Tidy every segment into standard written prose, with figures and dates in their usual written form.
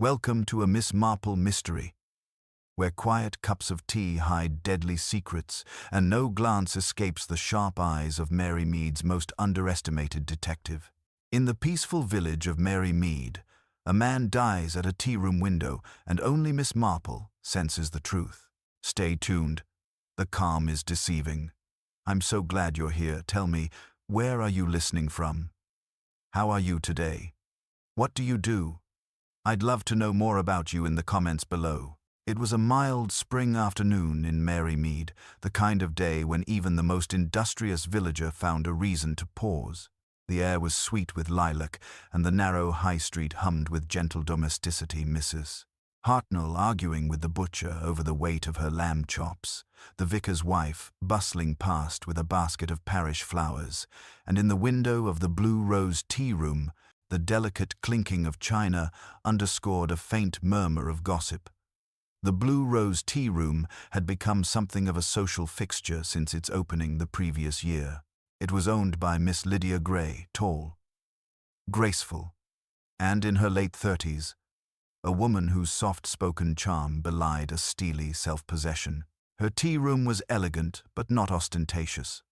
Welcome to a Miss Marple Mystery, where quiet cups of tea hide deadly secrets and no glance escapes the sharp eyes of Mary Mead's most underestimated detective. In the peaceful village of Mary Mead, a man dies at a tea-room window and only Miss Marple senses the truth. Stay tuned. The calm is deceiving. I'm so glad you're here. Tell me, where are you listening from? How are you today? What do you do? I'd love to know more about you in the comments below. It was a mild spring afternoon in Mary Mead, the kind of day when even the most industrious villager found a reason to pause. The air was sweet with lilac, and the narrow high street hummed with gentle domesticity. Mrs. Hartnell arguing with the butcher over the weight of her lamb chops, the vicar's wife bustling past with a basket of parish flowers, and in the window of the Blue Rose tea room, the delicate clinking of china underscored a faint murmur of gossip. The Blue Rose tea room had become something of a social fixture since its opening the previous year. It was owned by Miss Lydia Gray, tall, graceful, and in her late 30s, a woman whose soft-spoken charm belied a steely self-possession. Her tea room was elegant but not ostentatious.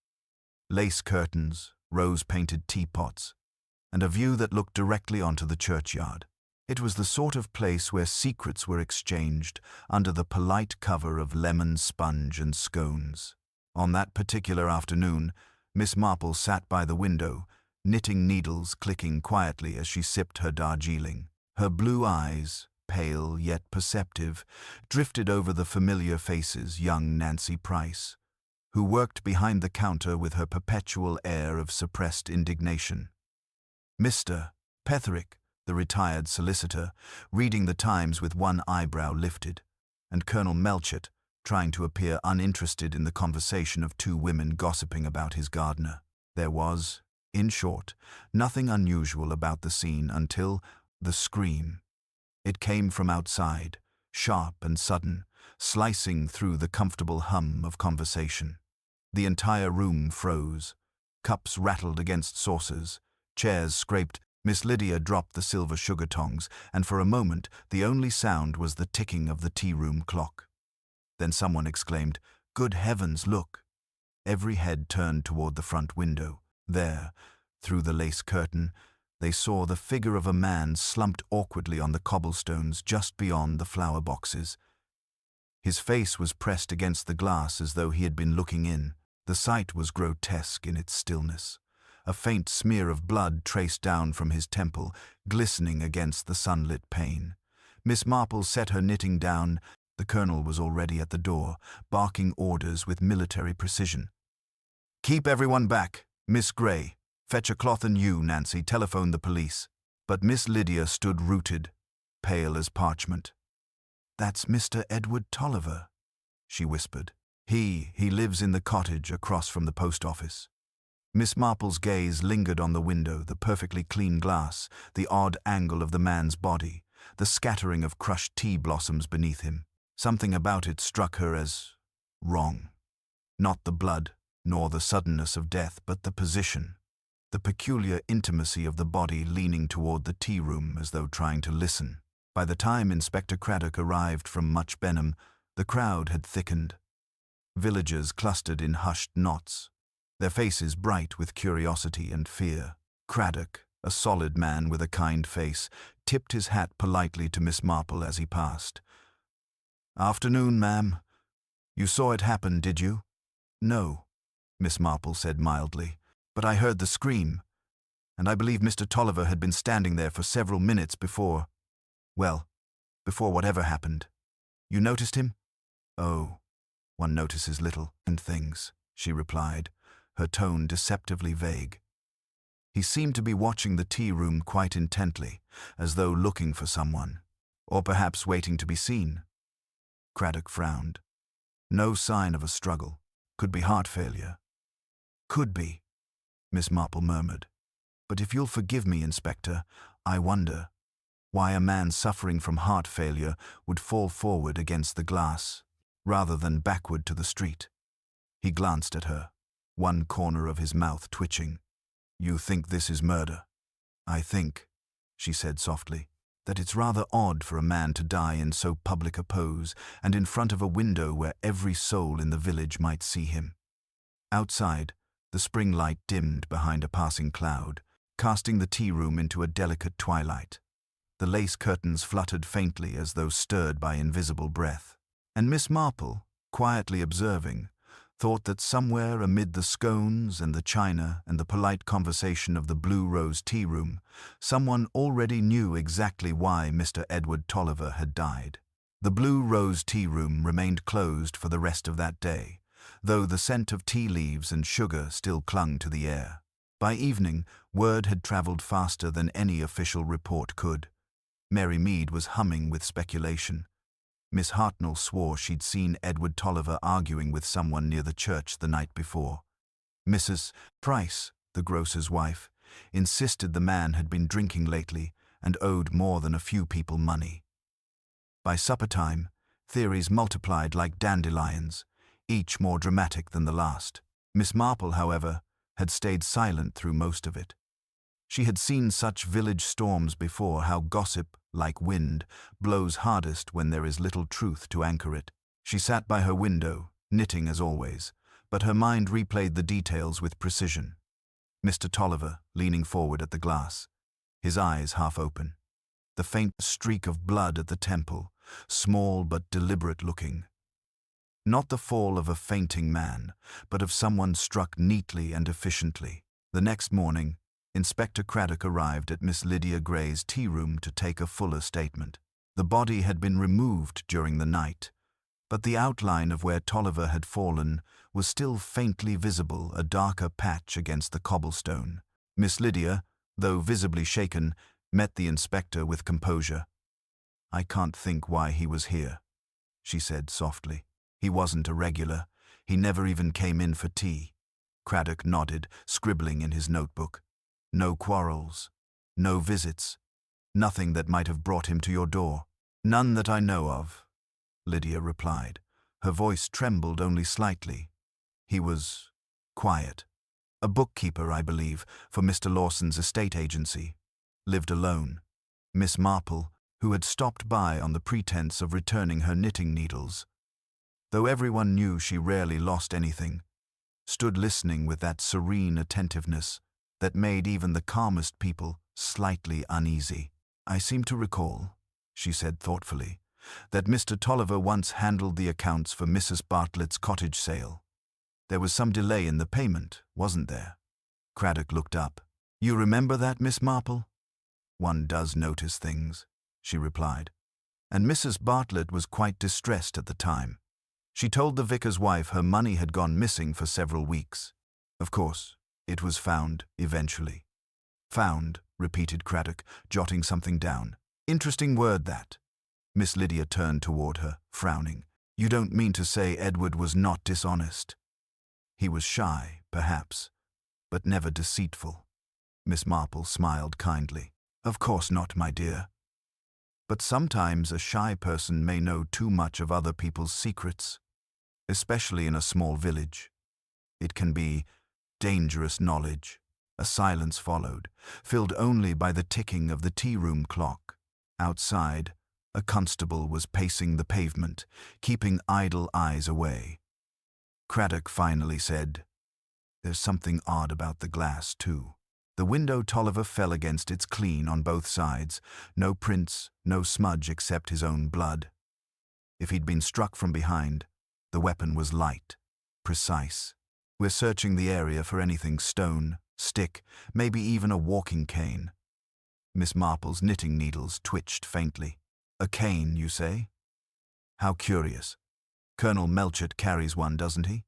Lace curtains, rose-painted teapots, and a view that looked directly onto the churchyard. It was the sort of place where secrets were exchanged under the polite cover of lemon sponge and scones. On that particular afternoon, Miss Marple sat by the window, knitting needles clicking quietly as she sipped her Darjeeling. Her blue eyes, pale yet perceptive, drifted over the familiar faces young Nancy Price, who worked behind the counter with her perpetual air of suppressed indignation. Mr. Petherick, the retired solicitor, reading the Times with one eyebrow lifted, and Colonel Melchett, trying to appear uninterested in the conversation of two women gossiping about his gardener. There was, in short, nothing unusual about the scene until the scream. It came from outside, sharp and sudden, slicing through the comfortable hum of conversation. The entire room froze. Cups rattled against saucers. Chairs scraped. Miss Lydia dropped the silver sugar tongs, and for a moment the only sound was the ticking of the tea-room clock. Then someone exclaimed, "Good heavens, look!" Every head turned toward the front window. There, through the lace curtain, they saw the figure of a man slumped awkwardly on the cobblestones just beyond the flower boxes. His face was pressed against the glass as though he had been looking in. The sight was grotesque in its stillness. A faint smear of blood traced down from his temple, glistening against the sunlit pane. Miss Marple set her knitting down. The colonel was already at the door, barking orders with military precision. "Keep everyone back. Miss Gray, fetch a cloth, and you, Nancy, telephone the police." But Miss Lydia stood rooted, pale as parchment. "That's Mr. Edward Tolliver," she whispered. He lives in the cottage across from the post office." Miss Marple's gaze lingered on the window, the perfectly clean glass, the odd angle of the man's body, the scattering of crushed tea blossoms beneath him. Something about it struck her as wrong. Not the blood, nor the suddenness of death, but the position, the peculiar intimacy of the body leaning toward the tea room as though trying to listen. By the time Inspector Craddock arrived from Much Benham, the crowd had thickened. Villagers clustered in hushed knots, their faces bright with curiosity and fear. Craddock, a solid man with a kind face, tipped his hat politely to Miss Marple as he passed. "Afternoon, ma'am. You saw it happen, did you?" "No," Miss Marple said mildly, "but I heard the scream, and I believe Mr. Tolliver had been standing there for several minutes before whatever happened. You noticed him?" "Oh, one notices little and things," she replied, her tone deceptively vague. "He seemed to be watching the tea room quite intently, as though looking for someone, or perhaps waiting to be seen." Craddock frowned. "No sign of a struggle. Could be heart failure." "Could be," Miss Marple murmured. "But if you'll forgive me, Inspector, I wonder why a man suffering from heart failure would fall forward against the glass, rather than backward to the street." He glanced at her, one corner of his mouth twitching. "You think this is murder?" "I think," she said softly, that it's rather odd for a man to die in so public a pose and in front of a window where every soul in the village might see him. Outside, the spring light dimmed behind a passing cloud, casting the tea-room into a delicate twilight. The lace curtains fluttered faintly as though stirred by invisible breath, and Miss Marple, quietly observing, thought that somewhere amid the scones and the china and the polite conversation of the Blue Rose tea-room, someone already knew exactly why Mr. Edward Tolliver had died. The Blue Rose tea-room remained closed for the rest of that day, though the scent of tea leaves and sugar still clung to the air. By evening, word had travelled faster than any official report could. Mary Mead was humming with speculation. Miss Hartnell swore she'd seen Edward Tolliver arguing with someone near the church the night before. Mrs. Price, the grocer's wife, insisted the man had been drinking lately and owed more than a few people money. By supper time, theories multiplied like dandelions, each more dramatic than the last. Miss Marple, however, had stayed silent through most of it. She had seen such village storms before, how gossip, like wind, blows hardest when there is little truth to anchor it. She sat by her window, knitting as always, but her mind replayed the details with precision. Mr. Tolliver, leaning forward at the glass, his eyes half open. The faint streak of blood at the temple, small but deliberate-looking. Not the fall of a fainting man, but of someone struck neatly and efficiently. The next morning, Inspector Craddock arrived at Miss Lydia Gray's tea-room to take a fuller statement. The body had been removed during the night, but the outline of where Tolliver had fallen was still faintly visible, a darker patch against the cobblestone. Miss Lydia, though visibly shaken, met the inspector with composure. "I can't think why he was here," she said softly. "He wasn't a regular. He never even came in for tea." Craddock nodded, scribbling in his notebook. "No quarrels, no visits, nothing that might have brought him to your door." "None that I know of," Lydia replied. Her voice trembled only slightly. "He was quiet. A bookkeeper, I believe, for Mr. Lawson's estate agency. Lived alone." Miss Marple, who had stopped by on the pretense of returning her knitting needles, though everyone knew she rarely lost anything, stood listening with that serene attentiveness that made even the calmest people slightly uneasy. "I seem to recall," she said thoughtfully, "that Mr. Tolliver once handled the accounts for Mrs. Bartlett's cottage sale. There was some delay in the payment, wasn't there?" Craddock looked up. "You remember that, Miss Marple?" "One does notice things," she replied. "And Mrs. Bartlett was quite distressed at the time. She told the vicar's wife her money had gone missing for several weeks. Of course, it was found, eventually." "Found," repeated Craddock, jotting something down. "Interesting word, that." Miss Lydia turned toward her, frowning. "You don't mean to say Edward was not dishonest?" "He was shy, perhaps, but never deceitful." Miss Marple smiled kindly. "Of course not, my dear. But sometimes a shy person may know too much of other people's secrets, especially in a small village. It can be dangerous knowledge." A silence followed, filled only by the ticking of the tea-room clock. Outside, a constable was pacing the pavement, keeping idle eyes away. Craddock finally said, "There's something odd about the glass, too." The window Tolliver fell against, it's clean on both sides, no prints, no smudge except his own blood. If he'd been struck from behind, the weapon was light, precise. We're searching the area for anything stone, stick, maybe even a walking cane. Miss Marple's knitting needles twitched faintly. "A cane, you say? How curious. Colonel Melchett carries one, doesn't he?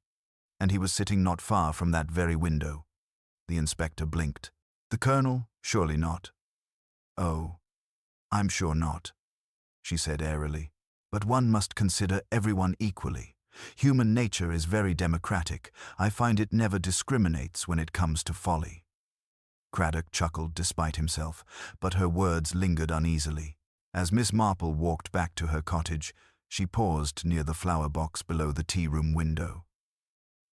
And he was sitting not far from that very window." The inspector blinked. "The colonel? Surely not." "Oh, I'm sure not," she said airily. "But one must consider everyone equally. Human nature is very democratic. I find it never discriminates when it comes to folly." Craddock chuckled despite himself, but her words lingered uneasily. As Miss Marple walked back to her cottage, she paused near the flower box below the tea-room window.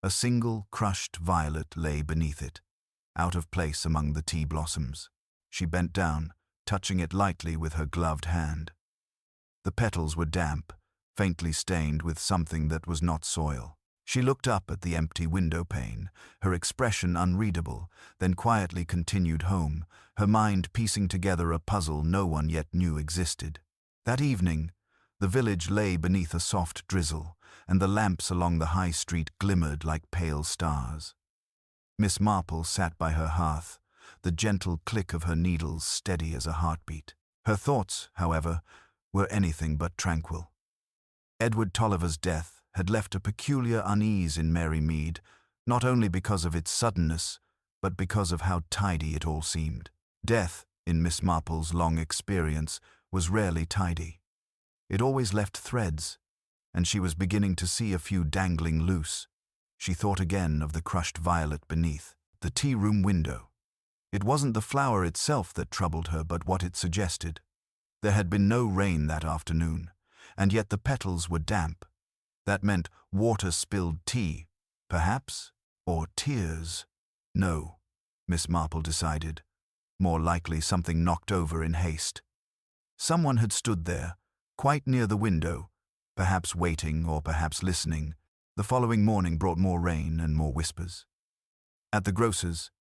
A single crushed violet lay beneath it, out of place among the tea blossoms. She bent down, touching it lightly with her gloved hand. The petals were damp, faintly stained with something that was not soil. She looked up at the empty window pane, her expression unreadable, then quietly continued home, her mind piecing together a puzzle no one yet knew existed. That evening, the village lay beneath a soft drizzle, and the lamps along the high street glimmered like pale stars. Miss Marple sat by her hearth, the gentle click of her needles steady as a heartbeat. Her thoughts, however, were anything but tranquil. Edward Tolliver's death had left a peculiar unease in Mary Mead, not only because of its suddenness, but because of how tidy it all seemed. Death, in Miss Marple's long experience, was rarely tidy. It always left threads, and she was beginning to see a few dangling loose. She thought again of the crushed violet beneath the tea-room window. It wasn't the flower itself that troubled her, but what it suggested. There had been no rain that afternoon, and yet the petals were damp. That meant water-spilled tea, perhaps, or tears. No, Miss Marple decided. More likely something knocked over in haste. Someone had stood there, quite near the window, perhaps waiting or perhaps listening. The following morning brought more rain and more whispers. At the grocer's,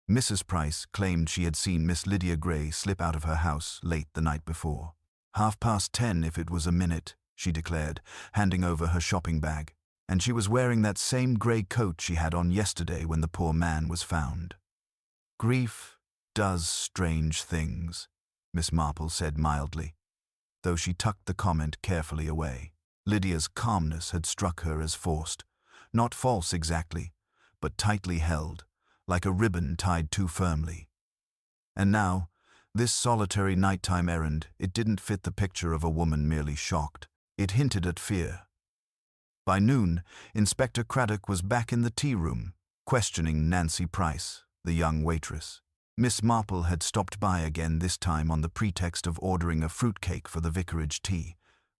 Mrs. Price claimed she had seen Miss Lydia Gray slip out of her house late the night before. 10:30 if it was a minute, she declared, handing over her shopping bag. And she was wearing that same grey coat she had on yesterday when the poor man was found. Grief does strange things, Miss Marple said mildly, though she tucked the comment carefully away. Lydia's calmness had struck her as forced, not false exactly, but tightly held, like a ribbon tied too firmly. And now, this solitary nighttime errand, it didn't fit the picture of a woman merely shocked. It hinted at fear. By noon, Inspector Craddock was back in the tea-room, questioning Nancy Price, the young waitress. Miss Marple had stopped by again, this time on the pretext of ordering a fruitcake for the vicarage tea,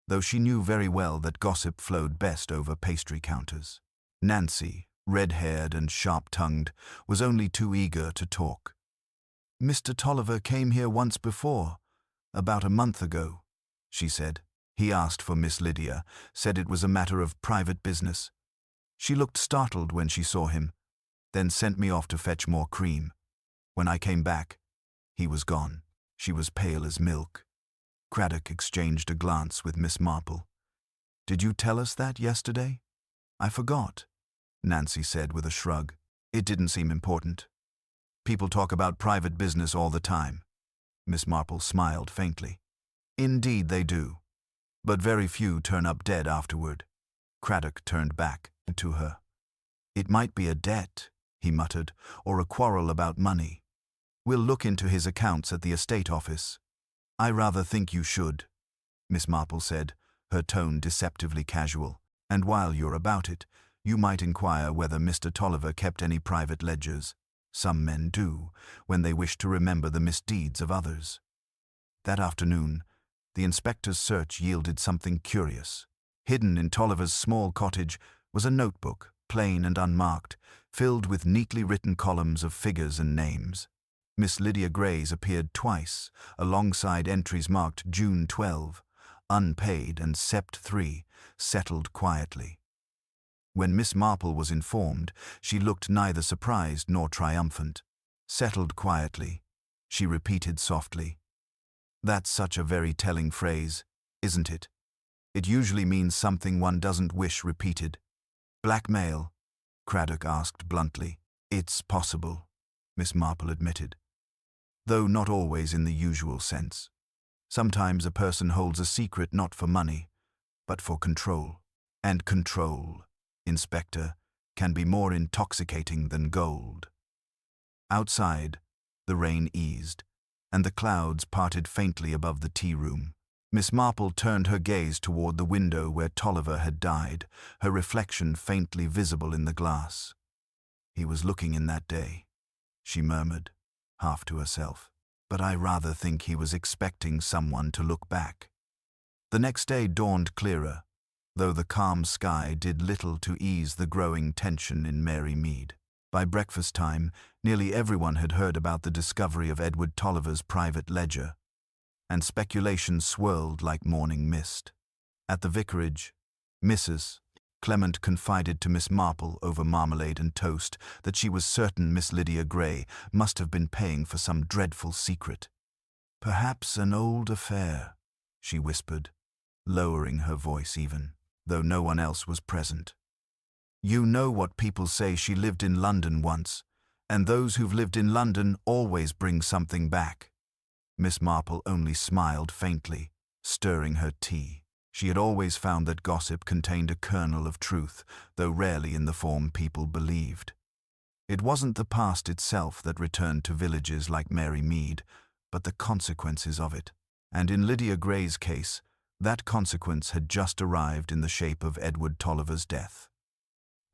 though she knew very well that gossip flowed best over pastry counters. Nancy, red-haired and sharp-tongued, was only too eager to talk. "Mr. Tolliver came here once before, about a month ago," she said. "He asked for Miss Lydia, said it was a matter of private business. She looked startled when she saw him, then sent me off to fetch more cream. When I came back, he was gone." She was pale as milk. Craddock exchanged a glance with Miss Marple. "Did you tell us that yesterday?" "I forgot," Nancy said with a shrug. "It didn't seem important. People talk about private business all the time." Miss Marple smiled faintly. "Indeed they do. But very few turn up dead afterward." Craddock turned back to her. "It might be a debt," he muttered, "or a quarrel about money. We'll look into his accounts at the estate office." "I rather think you should," Miss Marple said, her tone deceptively casual. "And while you're about it, you might inquire whether Mr. Tolliver kept any private ledgers. Some men do, when they wish to remember the misdeeds of others." That afternoon, the inspector's search yielded something curious. Hidden in Tolliver's small cottage was a notebook, plain and unmarked, filled with neatly written columns of figures and names. Miss Lydia Gray's appeared twice, alongside entries marked June 12, unpaid, and Sept 3, settled quietly. When Miss Marple was informed, she looked neither surprised nor triumphant. "Settled quietly," she repeated softly. "That's such a very telling phrase, isn't it? It usually means something one doesn't wish repeated." "Blackmail?" Craddock asked bluntly. "It's possible," Miss Marple admitted, "though not always in the usual sense. Sometimes a person holds a secret not for money, but for control. And control, Inspector, can be more intoxicating than gold." Outside, the rain eased, and the clouds parted faintly above the tea-room. Miss Marple turned her gaze toward the window where Tolliver had died, her reflection faintly visible in the glass. "He was looking in that day," she murmured, half to herself. "But I rather think he was expecting someone to look back." The next day dawned clearer, though the calm sky did little to ease the growing tension in Mary Mead. By breakfast time, nearly everyone had heard about the discovery of Edward Tolliver's private ledger. and speculation swirled like morning mist. At the vicarage, Mrs. Clement confided to Miss Marple over marmalade and toast that she was certain Miss Lydia Gray must have been paying for some dreadful secret. "Perhaps an old affair," she whispered, lowering her voice even, though no one else was present. "You know what people say, she lived in London once, and those who've lived in London always bring something back." Miss Marple only smiled faintly, stirring her tea. She had always found that gossip contained a kernel of truth, though rarely in the form people believed. It wasn't the past itself that returned to villages like Mary Mead, but the consequences of it. And in Lydia Gray's case, that consequence had just arrived in the shape of Edward Tolliver's death.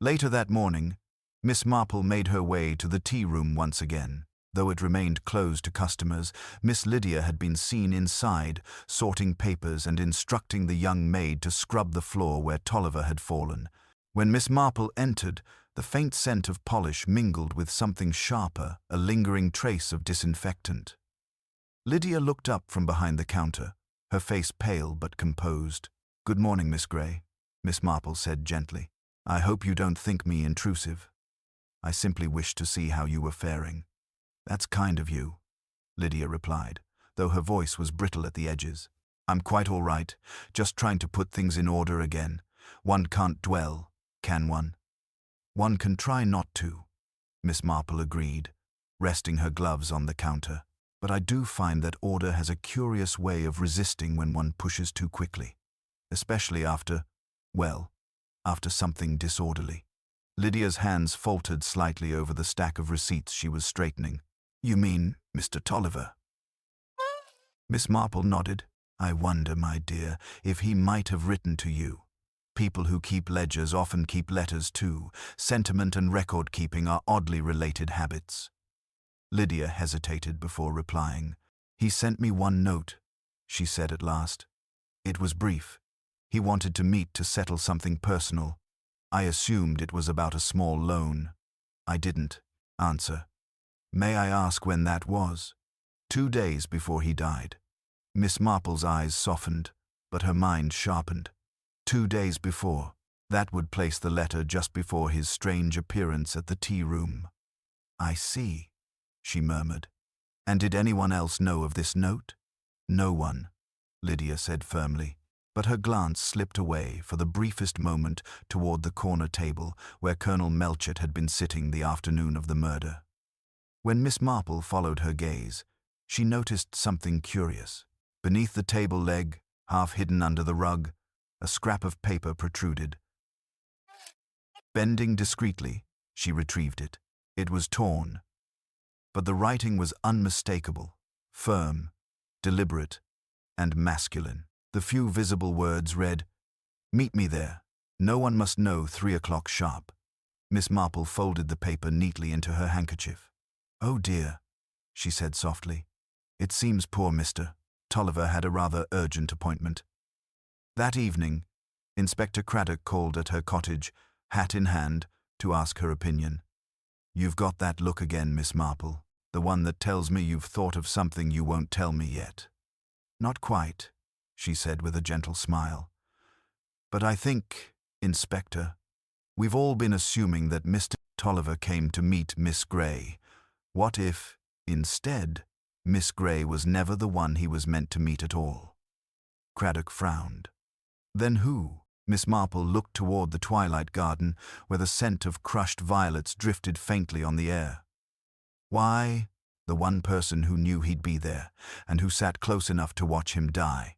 Later that morning, Miss Marple made her way to the tea-room once again. Though it remained closed to customers, Miss Lydia had been seen inside, sorting papers and instructing the young maid to scrub the floor where Tolliver had fallen. When Miss Marple entered, the faint scent of polish mingled with something sharper, a lingering trace of disinfectant. Lydia looked up from behind the counter, her face pale but composed. "Good morning, Miss Gray," Miss Marple said gently. "I hope you don't think me intrusive. I simply wished to see how you were faring." "That's kind of you," Lydia replied, though her voice was brittle at the edges. "I'm quite all right, just trying to put things in order again. One can't dwell, can one?" "One can try not to," Miss Marple agreed, resting her gloves on the counter. "But I do find that order has a curious way of resisting when one pushes too quickly, especially after something disorderly." Lydia's hands faltered slightly over the stack of receipts she was straightening. "You mean Mr. Tolliver?" Miss Marple nodded. "I wonder, my dear, if he might have written to you. People who keep ledgers often keep letters too. Sentiment and record-keeping are oddly related habits." Lydia hesitated before replying. "He sent me one note," she said at last. "It was brief. He wanted to meet to settle something personal. I assumed it was about a small loan. I didn't answer. May I ask when that was?" "2 days before he died." Miss Marple's eyes softened, but her mind sharpened. 2 days before. That would place the letter just before his strange appearance at the tea-room. "I see," she murmured. "And did anyone else know of this note?" "No one," Lydia said firmly, but her glance slipped away for the briefest moment toward the corner table where Colonel Melchett had been sitting the afternoon of the murder. When Miss Marple followed her gaze, she noticed something curious. Beneath the table leg, half hidden under the rug, a scrap of paper protruded. Bending discreetly, she retrieved it. It was torn, but the writing was unmistakable, firm, deliberate, and masculine. The few visible words read, "Meet me there. No one must know 3 o'clock sharp." Miss Marple folded the paper neatly into her handkerchief. "Oh dear," she said softly. "It seems poor Mr. Tolliver had a rather urgent appointment." That evening, Inspector Craddock called at her cottage, hat in hand, to ask her opinion. "You've got that look again, Miss Marple, the one that tells me you've thought of something you won't tell me yet." "Not quite," she said with a gentle smile. "But I think, Inspector, we've all been assuming that Mr. Tolliver came to meet Miss Gray. What if, instead, Miss Gray was never the one he was meant to meet at all?" Craddock frowned. "Then who?" Miss Marple looked toward the twilight garden, where the scent of crushed violets drifted faintly on the air. "Why, the one person who knew he'd be there, and who sat close enough to watch him die."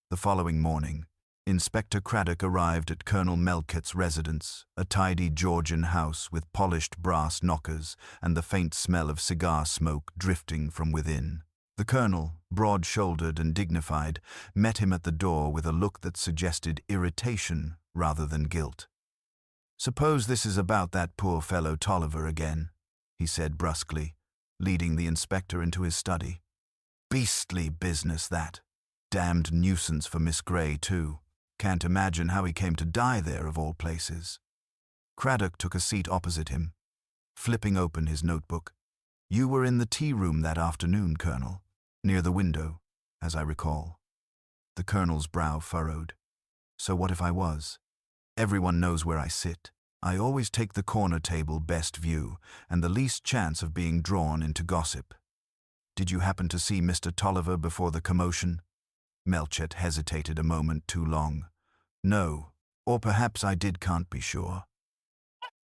The following morning, Inspector Craddock arrived at Colonel Melchett's residence, a tidy Georgian house with polished brass knockers and the faint smell of cigar smoke drifting from within. The colonel, broad-shouldered and dignified, met him at the door with a look that suggested irritation rather than guilt. "Suppose this is about that poor fellow Tolliver again," he said brusquely, leading the inspector into his study. "Beastly business, that. Damned nuisance for Miss Gray, too. Can't imagine how he came to die there, of all places." Craddock took a seat opposite him, flipping open his notebook. "You were in the tea-room that afternoon, Colonel, near the window. as I recall. The colonel's brow furrowed. So what if I was? Everyone knows where I sit. I always take the corner table best view, and the least chance of being drawn into gossip. Did you happen to see Mr. Tolliver before the commotion? Melchett hesitated a moment too long. No, or perhaps I did, can't be sure.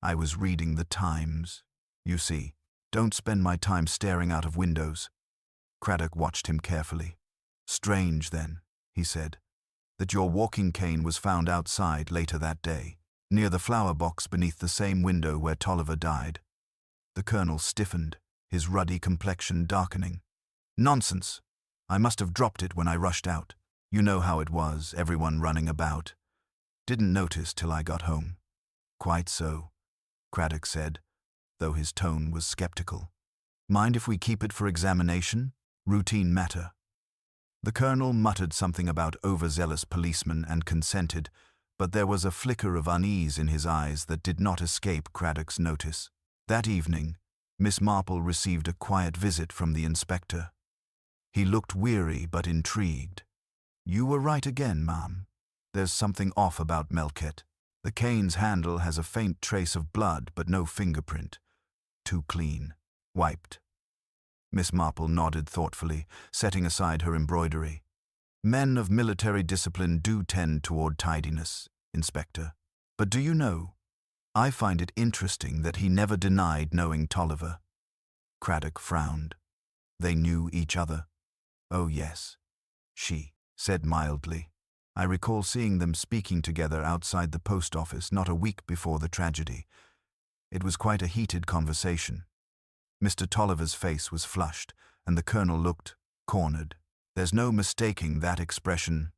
I was reading the Times. You see, don't spend my time staring out of windows. Craddock watched him carefully. Strange, then, he said, that your walking cane was found outside later that day, near the flower box beneath the same window where Tolliver died. The colonel stiffened, his ruddy complexion darkening. Nonsense! I must have dropped it when I rushed out. You know how it was, everyone running about. Didn't notice till I got home. Quite so, Craddock said, though his tone was skeptical. Mind if we keep it for examination? Routine matter. The colonel muttered something about overzealous policemen and consented, but there was a flicker of unease in his eyes that did not escape Craddock's notice. That evening, Miss Marple received a quiet visit from the inspector. He looked weary but intrigued. You were right again, ma'am. There's something off about Melchett. The cane's handle has a faint trace of blood but no fingerprint. Too clean. Wiped. Miss Marple nodded thoughtfully, setting aside her embroidery. Men of military discipline do tend toward tidiness, Inspector. But do you know, I find it interesting that he never denied knowing Tolliver. Craddock frowned. They knew each other. Oh yes, she said mildly. I recall seeing them speaking together outside the post office not a week before the tragedy. It was quite a heated conversation. Mr. Tolliver's face was flushed, and the colonel looked cornered. There's no mistaking that expression.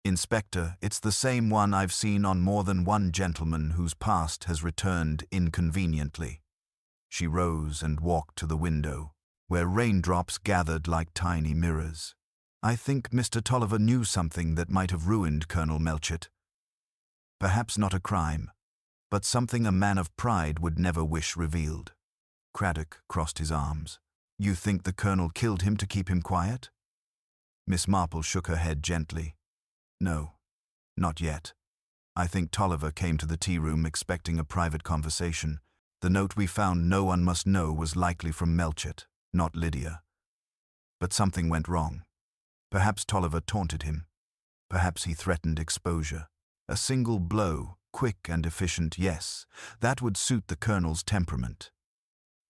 Inspector, it's the same one I've seen on more than one gentleman whose past has returned inconveniently. She rose and walked to the window, where raindrops gathered like tiny mirrors. I think Mr. Tolliver knew something that might have ruined Colonel Melchett. Perhaps not a crime, but something a man of pride would never wish revealed. Craddock crossed his arms. You think the colonel killed him to keep him quiet? Miss Marple shook her head gently. No, not yet. I think Tolliver came to the tea room expecting a private conversation. The note we found no one must know was likely from Melchett, not Lydia. But something went wrong. Perhaps Tolliver taunted him. Perhaps he threatened exposure. A single blow, quick and efficient, yes, that would suit the colonel's temperament.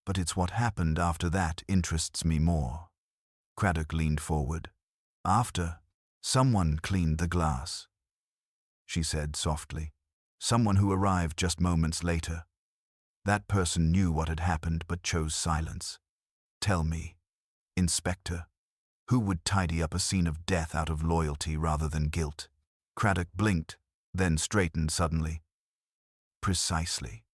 But it's what happened after that interests me more. Craddock leaned forward. After, someone cleaned the glass, she said softly. Someone who arrived just moments later. That person knew what had happened but chose silence. Tell me, Inspector, who would tidy up a scene of death out of loyalty rather than guilt? Craddock blinked, then straightened suddenly. Precisely.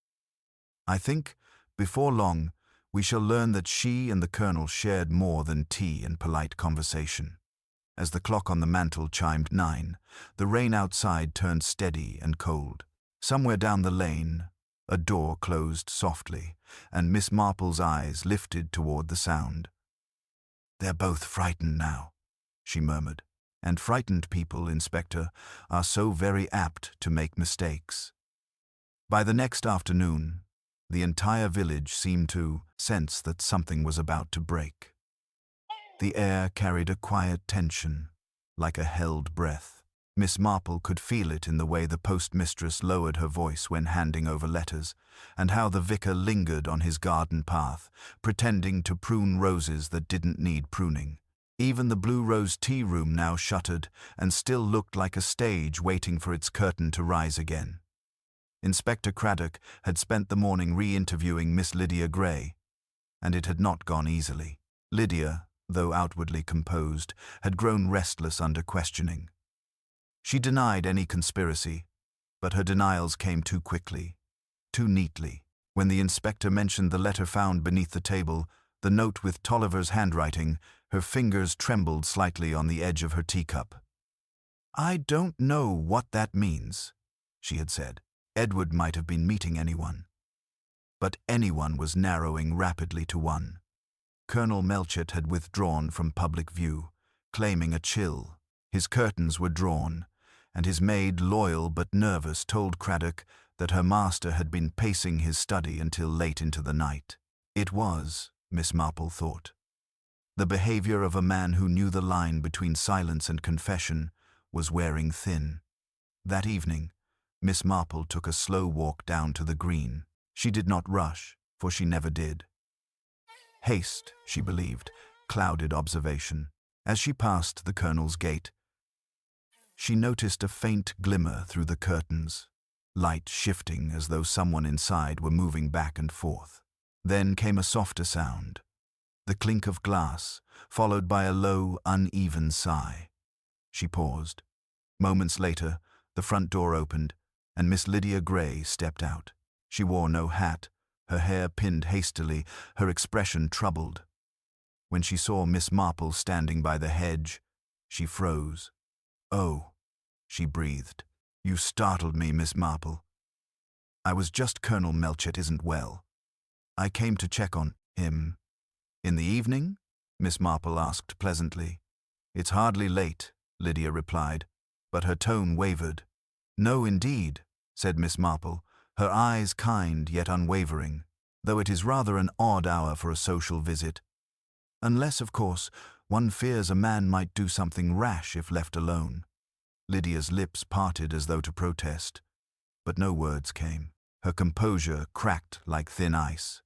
I think, before long, we shall learn that she and the colonel shared more than tea and polite conversation. As the clock on the mantel chimed 9, the rain outside turned steady and cold. Somewhere down the lane, a door closed softly, and Miss Marple's eyes lifted toward the sound. They're both frightened now, she murmured. And frightened people, Inspector, are so very apt to make mistakes. By the next afternoon, the entire village seemed to sense that something was about to break. The air carried a quiet tension, like a held breath. Miss Marple could feel it in the way the postmistress lowered her voice when handing over letters, and how the vicar lingered on his garden path, pretending to prune roses that didn't need pruning. Even the Blue Rose tea room now shuttered and still looked like a stage waiting for its curtain to rise again. Inspector Craddock had spent the morning re-interviewing Miss Lydia Gray, and it had not gone easily. Lydia, though outwardly composed, had grown restless under questioning. She denied any conspiracy, but her denials came too quickly, too neatly. When the inspector mentioned the letter found beneath the table, the note with Tolliver's handwriting, her fingers trembled slightly on the edge of her teacup. I don't know what that means, she had said. Edward might have been meeting anyone. But anyone was narrowing rapidly to one. Colonel Melchett had withdrawn from public view, claiming a chill. His curtains were drawn, and his maid, loyal but nervous, told Craddock that her master had been pacing his study until late into the night. It was, Miss Marple thought, the behavior of a man who knew the line between silence and confession was wearing thin. That evening, Miss Marple took a slow walk down to the green. She did not rush, for she never did. Haste, she believed, clouded observation. As she passed the Colonel's gate, she noticed a faint glimmer through the curtains, light shifting as though someone inside were moving back and forth. Then came a softer sound, the clink of glass, followed by a low, uneven sigh. She paused. Moments later, the front door opened, and Miss Lydia Gray stepped out. She wore no hat, her hair pinned hastily, her expression troubled. When she saw Miss Marple standing by the hedge, she froze. "Oh," she breathed. "You startled me, Miss Marple. I was just Colonel Melchett isn't well. I came to check on him." "In the evening?" Miss Marple asked pleasantly. "It's hardly late," Lydia replied, but her tone wavered. "No, indeed," said Miss Marple, her eyes kind yet unwavering, "though it is rather an odd hour for a social visit. Unless, of course, one fears a man might do something rash if left alone." Lydia's lips parted as though to protest, but no words came. Her composure cracked like thin ice.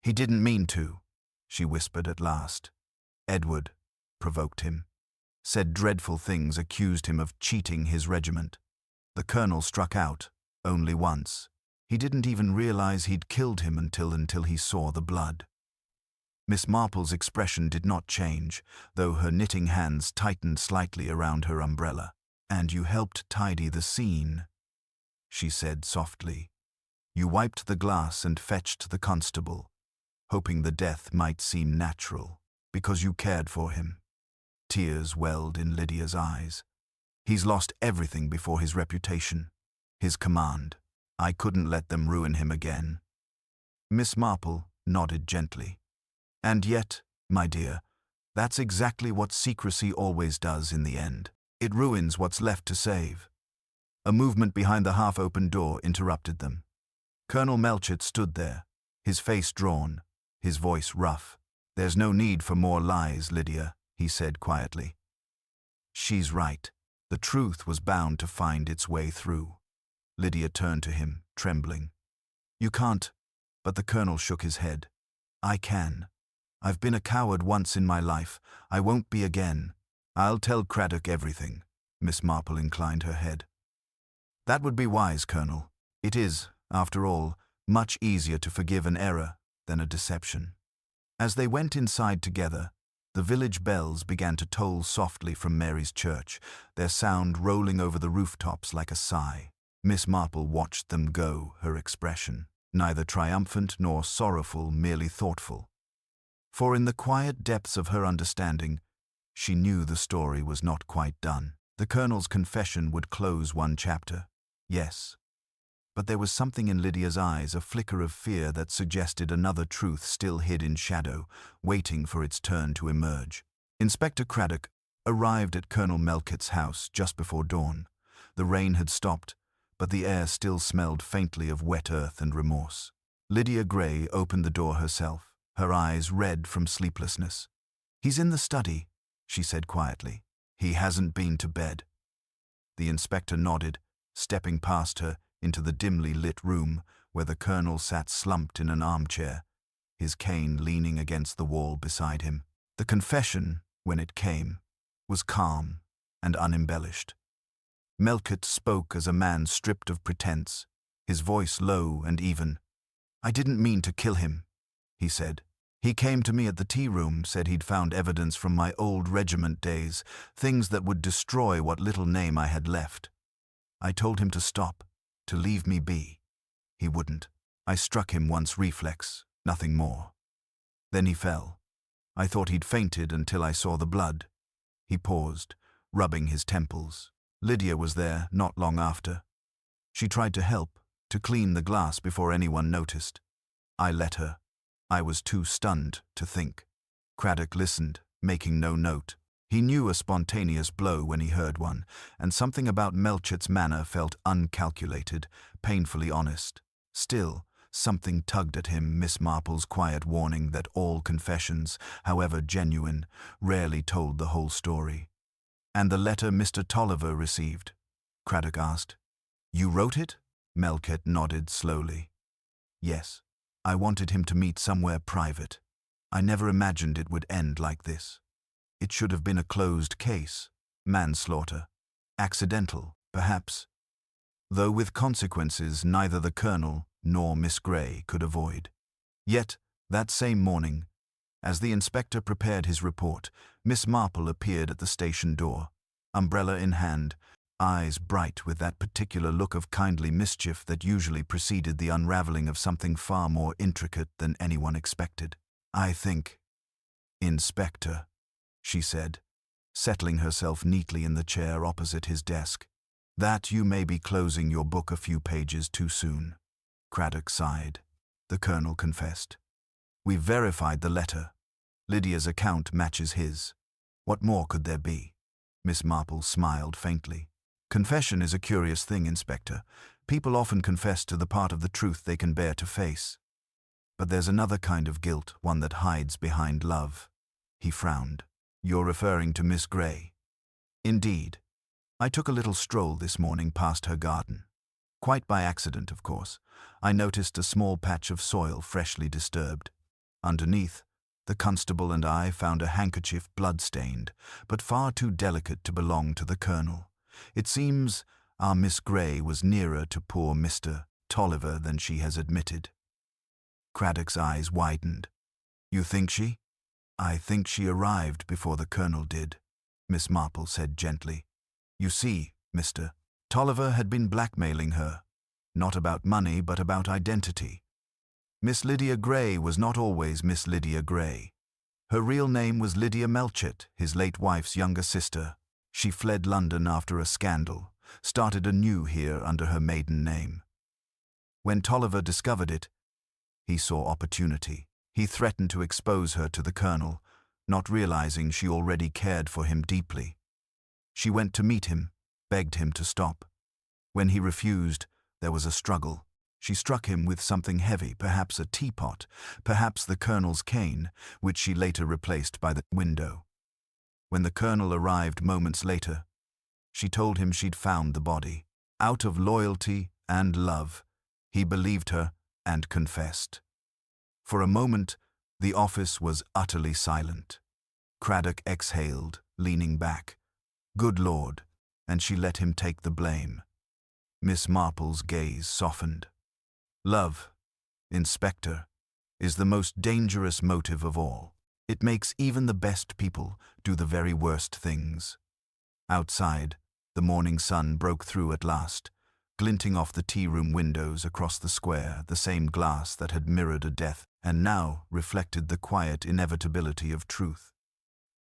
"He didn't mean to," she whispered at last. "Edward provoked him, said dreadful things, accused him of cheating his regiment. The Colonel struck out, only once. He didn't even realize he'd killed him until he saw the blood." Miss Marple's expression did not change, though her knitting hands tightened slightly around her umbrella. "And you helped tidy the scene," she said softly. "You wiped the glass and fetched the constable, hoping the death might seem natural, because you cared for him." Tears welled in Lydia's eyes. "He's lost everything before his reputation, his command. I couldn't let them ruin him again." Miss Marple nodded gently. "And yet, my dear, that's exactly what secrecy always does in the end. It ruins what's left to save." A movement behind the half-open door interrupted them. Colonel Melchett stood there, his face drawn, his voice rough. "There's no need for more lies, Lydia," he said quietly. "She's right. The truth was bound to find its way through." Lydia turned to him, trembling. "You can't," but the Colonel shook his head. "I can. I've been a coward once in my life. I won't be again. I'll tell Craddock everything." Miss Marple inclined her head. "That would be wise, Colonel. It is, after all, much easier to forgive an error than a deception." As they went inside together, the village bells began to toll softly from Mary's church, their sound rolling over the rooftops like a sigh. Miss Marple watched them go, her expression neither triumphant nor sorrowful, merely thoughtful. For in the quiet depths of her understanding, she knew the story was not quite done. The Colonel's confession would close one chapter, yes. But there was something in Lydia's eyes, a flicker of fear that suggested another truth still hid in shadow, waiting for its turn to emerge. Inspector Craddock arrived at Colonel Melchett's house just before dawn. The rain had stopped, but the air still smelled faintly of wet earth and remorse. Lydia Gray opened the door herself, her eyes red from sleeplessness. "He's in the study," she said quietly. "He hasn't been to bed." The inspector nodded, stepping past her into the dimly lit room where the Colonel sat slumped in an armchair, his cane leaning against the wall beside him. The confession, when it came, was calm and unembellished. Melchett spoke as a man stripped of pretense, his voice low and even. "I didn't mean to kill him," he said. "He came to me at the tea room, said he'd found evidence from my old regiment days, things that would destroy what little name I had left. I told him to stop, to leave me be. He wouldn't. I struck him once, reflex, nothing more. Then he fell. I thought he'd fainted until I saw the blood." He paused, rubbing his temples. Lydia was there not long after. She tried to help, to clean the glass before anyone noticed. I let her. I was too stunned to think. Craddock listened, making no note. He knew a spontaneous blow when he heard one, and something about Melchit's manner felt uncalculated, painfully honest. Still, something tugged at him, Miss Marple's quiet warning that all confessions, however genuine, rarely told the whole story. "And the letter Mr. Tolliver received?" Craddock asked. "You wrote it?" Melchit nodded slowly. "Yes. I wanted him to meet somewhere private. I never imagined it would end like this. It should have been a closed case. Manslaughter. Accidental, perhaps. Though with consequences neither the Colonel nor Miss Grey could avoid. Yet, that same morning, as the inspector prepared his report, Miss Marple appeared at the station door, umbrella in hand, eyes bright with that particular look of kindly mischief that usually preceded the unraveling of something far more intricate than anyone expected. "I think, Inspector," she said, settling herself neatly in the chair opposite his desk, "that you may be closing your book a few pages too soon." Craddock sighed. The Colonel confessed. "We've verified the letter. Lydia's account matches his. What more could there be?" Miss Marple smiled faintly. "Confession is a curious thing, Inspector. People often confess to the part of the truth they can bear to face. But there's another kind of guilt, one that hides behind love." He frowned. "You're referring to Miss Grey?" "Indeed. I took a little stroll this morning past her garden. Quite by accident, of course. I noticed a small patch of soil freshly disturbed. Underneath, the constable and I found a handkerchief blood-stained, but far too delicate to belong to the Colonel. It seems our Miss Grey was nearer to poor Mr. Tolliver than she has admitted." Craddock's eyes widened. "You think she?" "I think she arrived before the Colonel did," Miss Marple said gently. "You see, Mr. Tolliver had been blackmailing her, not about money but about identity. Miss Lydia Grey was not always Miss Lydia Grey. Her real name was Lydia Melchit, his late wife's younger sister. She fled London after a scandal, started anew here under her maiden name. When Tolliver discovered it, he saw opportunity. He threatened to expose her to the Colonel, not realizing she already cared for him deeply. She went to meet him, begged him to stop. When he refused, there was a struggle. She struck him with something heavy, perhaps a teapot, perhaps the Colonel's cane, which she later replaced by the window. When the Colonel arrived moments later, she told him she'd found the body. Out of loyalty and love, he believed her and confessed. For a moment, the office was utterly silent. Craddock exhaled, leaning back. Good Lord, and she let him take the blame. Miss Marple's gaze softened. "Love, Inspector, is the most dangerous motive of all. It makes even the best people do the very worst things." Outside, the morning sun broke through at last, glinting off the tea-room windows across the square, the same glass that had mirrored a death and now reflected the quiet inevitability of truth.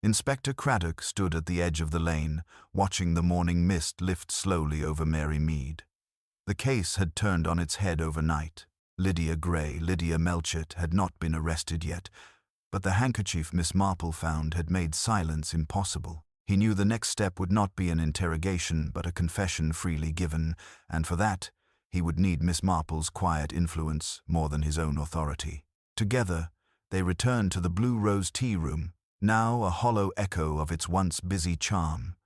Inspector Craddock stood at the edge of the lane, watching the morning mist lift slowly over Mary Mead. The case had turned on its head overnight. Lydia Grey, Lydia Melchit, had not been arrested yet, but the handkerchief Miss Marple found had made silence impossible. He knew the next step would not be an interrogation, but a confession freely given, and for that, he would need Miss Marple's quiet influence more than his own authority. Together, they returned to the Blue Rose tea room, now a hollow echo of its once busy charm.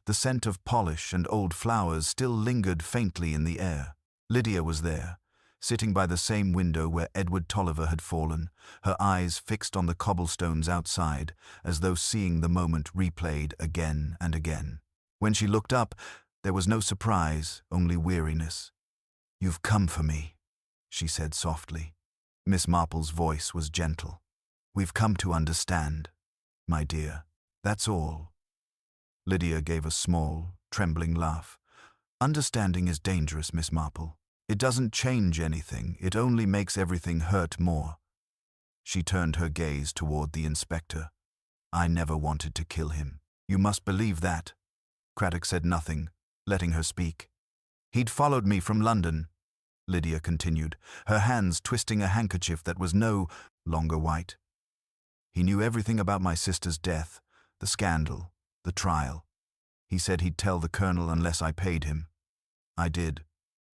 The scent of polish and old flowers still lingered faintly in the air. Lydia was there, sitting by the same window where Edward Tolliver had fallen, her eyes fixed on the cobblestones outside, as though seeing the moment replayed again and again. When she looked up, there was no surprise, only weariness. "You've come for me," she said softly. Miss Marple's voice was gentle. "We've come to understand, my dear. That's all." Lydia gave a small, trembling laugh. "Understanding is dangerous, Miss Marple. It doesn't change anything, it only makes everything hurt more." She turned her gaze toward the inspector. "I never wanted to kill him. You must believe that." Craddock said nothing, letting her speak. "He'd followed me from London," Lydia continued, her hands twisting a handkerchief that was no longer white. "He knew everything about my sister's death, the scandal, The trial. He said he'd tell the colonel unless I paid him. I did,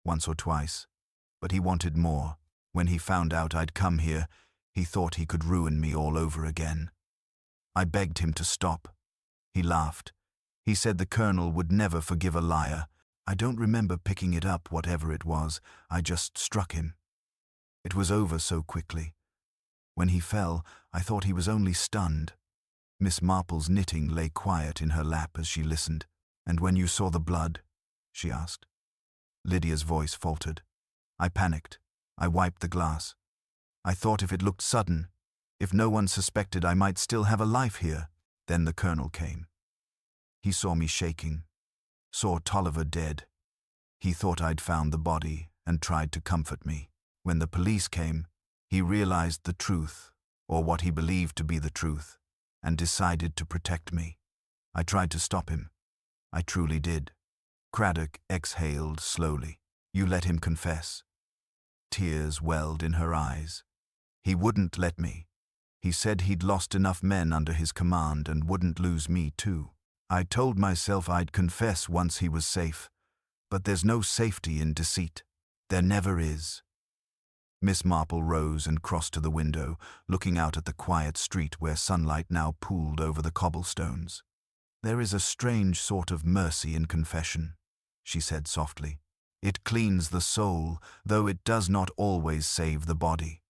once or twice, but he wanted more. When he found out I'd come here, he thought he could ruin me all over again. I begged him to stop. He laughed. He said the colonel would never forgive a liar. I don't remember picking it up, whatever it was. I just struck him. It was over so quickly. When he fell, I thought he was only stunned. Miss Marple's knitting lay quiet in her lap as she listened. "And when you saw the blood?" she asked. Lydia's voice faltered. I panicked. I wiped the glass. I thought if it looked sudden, if no one suspected I might still have a life here. Then the colonel came. He saw me shaking, saw Tolliver dead. He thought I'd found the body and tried to comfort me. When the police came, he realized the truth, or what he believed to be the truth, and decided to protect me. I tried to stop him. I truly did. Craddock exhaled slowly. "You let him confess." Tears welled in her eyes. "He wouldn't let me. He said he'd lost enough men under his command and wouldn't lose me too. I told myself I'd confess once he was safe, but there's no safety in deceit. There never is." Miss Marple rose and crossed to the window, looking out at the quiet street where sunlight now pooled over the cobblestones. "There is a strange sort of mercy in confession," she said softly. "It cleans the soul, though it does not always save the body.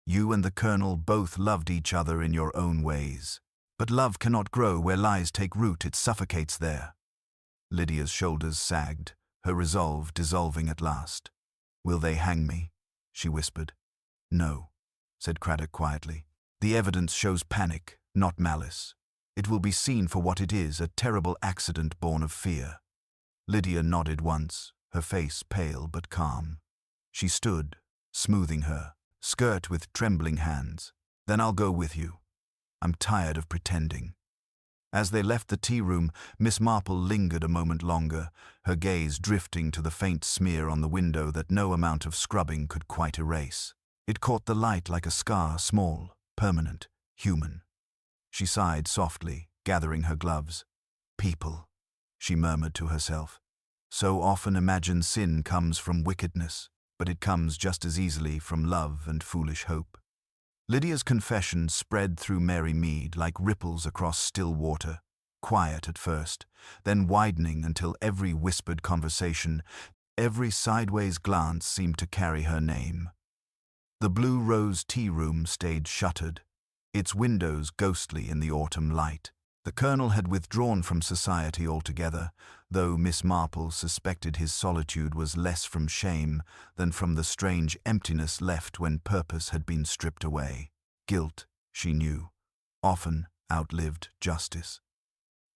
You and the colonel both loved each other in your own ways. But love cannot grow where lies take root, it suffocates there." Lydia's shoulders sagged, her resolve dissolving at last. "Will they hang me?" she whispered. "No," said Craddock quietly. "The evidence shows panic, not malice. It will be seen for what it is, a terrible accident born of fear." Lydia nodded once, her face pale but calm. She stood, smoothing her skirt with trembling hands. "Then I'll go with you. I'm tired of pretending." As they left the tea room, Miss Marple lingered a moment longer, her gaze drifting to the faint smear on the window that no amount of scrubbing could quite erase. It caught the light like a scar, small, permanent, human. She sighed softly, gathering her gloves. "People," she murmured to herself. "So often imagine sin comes from wickedness, but it comes just as easily from love and foolish hope." Lydia's confession spread through Mary Mead like ripples across still water, quiet at first, then widening until every whispered conversation, every sideways glance seemed to carry her name. The Blue Rose tea room stayed shuttered, its windows ghostly in the autumn light. The colonel had withdrawn from society altogether, though Miss Marple suspected his solitude was less from shame than from the strange emptiness left when purpose had been stripped away. Guilt, she knew, often outlived justice.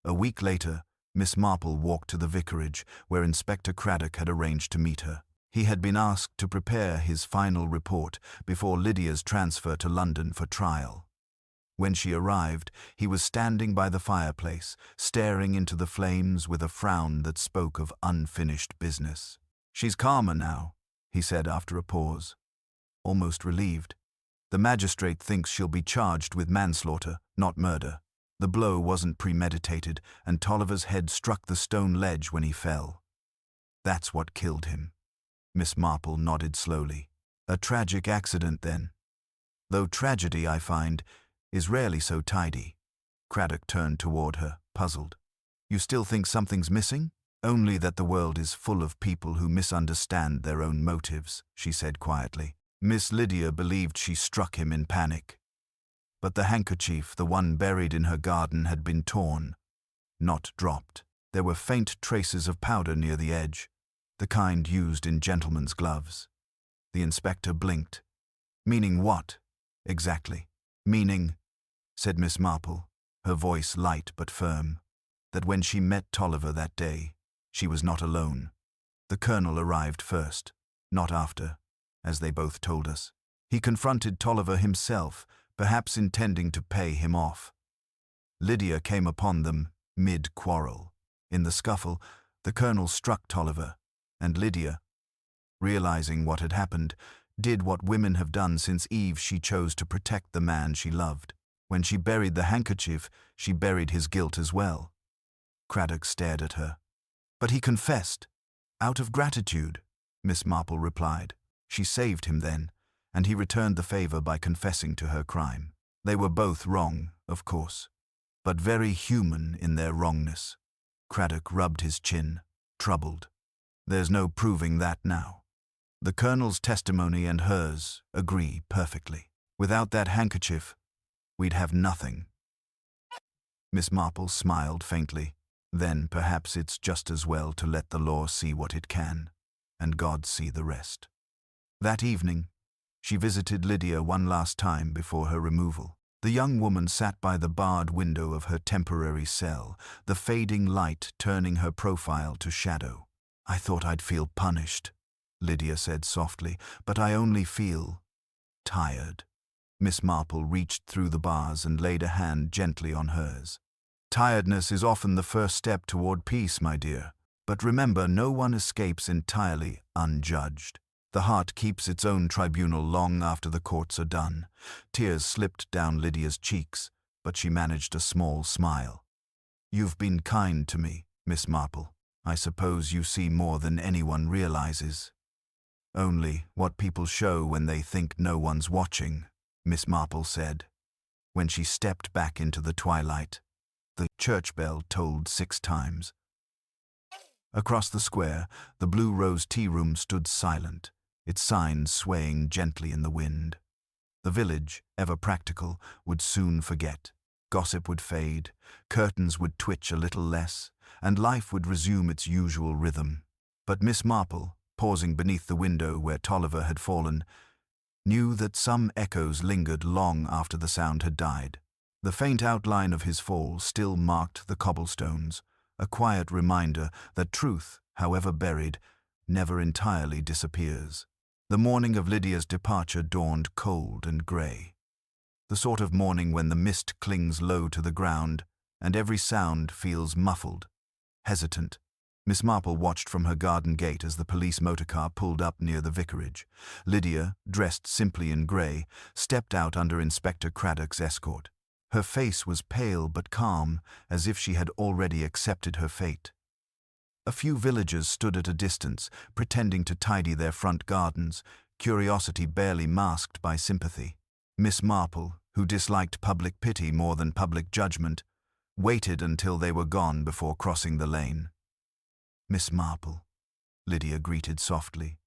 A week later, Miss Marple walked to the vicarage, where Inspector Craddock had arranged to meet her. He had been asked to prepare his final report before Lydia's transfer to London for trial. When she arrived, he was standing by the fireplace, staring into the flames with a frown that spoke of unfinished business. "She's calmer now," he said after a pause, almost relieved. "The magistrate thinks she'll be charged with manslaughter, not murder. The blow wasn't premeditated, and Tolliver's head struck the stone ledge when he fell. That's what killed him." Miss Marple nodded slowly. "A tragic accident, then. Though tragedy, I find, is rarely so tidy." Craddock turned toward her, puzzled. "You still think something's missing?" "Only that the world is full of people who misunderstand their own motives," she said quietly. Miss Lydia believed she struck him in panic. But the handkerchief, the one buried in her garden, had been torn, not dropped. There were faint traces of powder near the edge, the kind used in gentlemen's gloves. The inspector blinked. "Meaning what, exactly?" "Meaning," said Miss Marple, her voice light but firm, "that when she met Tolliver that day, she was not alone. The colonel arrived first, not after, as they both told us. He confronted Tolliver himself, perhaps intending to pay him off. Lydia came upon them mid-quarrel. In the scuffle, the colonel struck Tolliver, and Lydia, realizing what had happened, did what women have done since Eve. She chose to protect the man she loved. When she buried the handkerchief, she buried his guilt as well. Craddock stared at her. But he confessed. Out of gratitude, Miss Marple replied. She saved him then, and he returned the favor by confessing to her crime. They were both wrong, of course, but very human in their wrongness. Craddock rubbed his chin, troubled. There's no proving that now. The Colonel's testimony and hers agree perfectly. Without that handkerchief, we'd have nothing. Miss Marple smiled faintly. Then perhaps it's just as well to let the law see what it can, and God see the rest. That evening, she visited Lydia one last time before her removal. The young woman sat by the barred window of her temporary cell, the fading light turning her profile to shadow. I thought I'd feel punished, Lydia said softly, but I only feel tired. Miss Marple reached through the bars and laid a hand gently on hers. Tiredness is often the first step toward peace, my dear. But remember, no one escapes entirely unjudged. The heart keeps its own tribunal long after the courts are done. Tears slipped down Lydia's cheeks, but she managed a small smile. You've been kind to me, Miss Marple. I suppose you see more than anyone realizes. Only what people show when they think no one's watching, Miss Marple said. When she stepped back into the twilight, the church bell tolled 6 times. Across the square, the Blue Rose Tea Room stood silent, its signs swaying gently in the wind. The village, ever practical, would soon forget. Gossip would fade, curtains would twitch a little less, and life would resume its usual rhythm. But Miss Marple, pausing beneath the window where Tolliver had fallen, knew that some echoes lingered long after the sound had died. The faint outline of his fall still marked the cobblestones, a quiet reminder that truth, however buried, never entirely disappears. The morning of Lydia's departure dawned cold and grey. The sort of morning when the mist clings low to the ground and every sound feels muffled, hesitant. Miss Marple watched from her garden gate as the police motorcar pulled up near the vicarage. Lydia, dressed simply in grey, stepped out under Inspector Craddock's escort. Her face was pale but calm, as if she had already accepted her fate. A few villagers stood at a distance, pretending to tidy their front gardens, curiosity barely masked by sympathy. Miss Marple, who disliked public pity more than public judgment, waited until they were gone before crossing the lane. Miss Marple, Lydia greeted softly,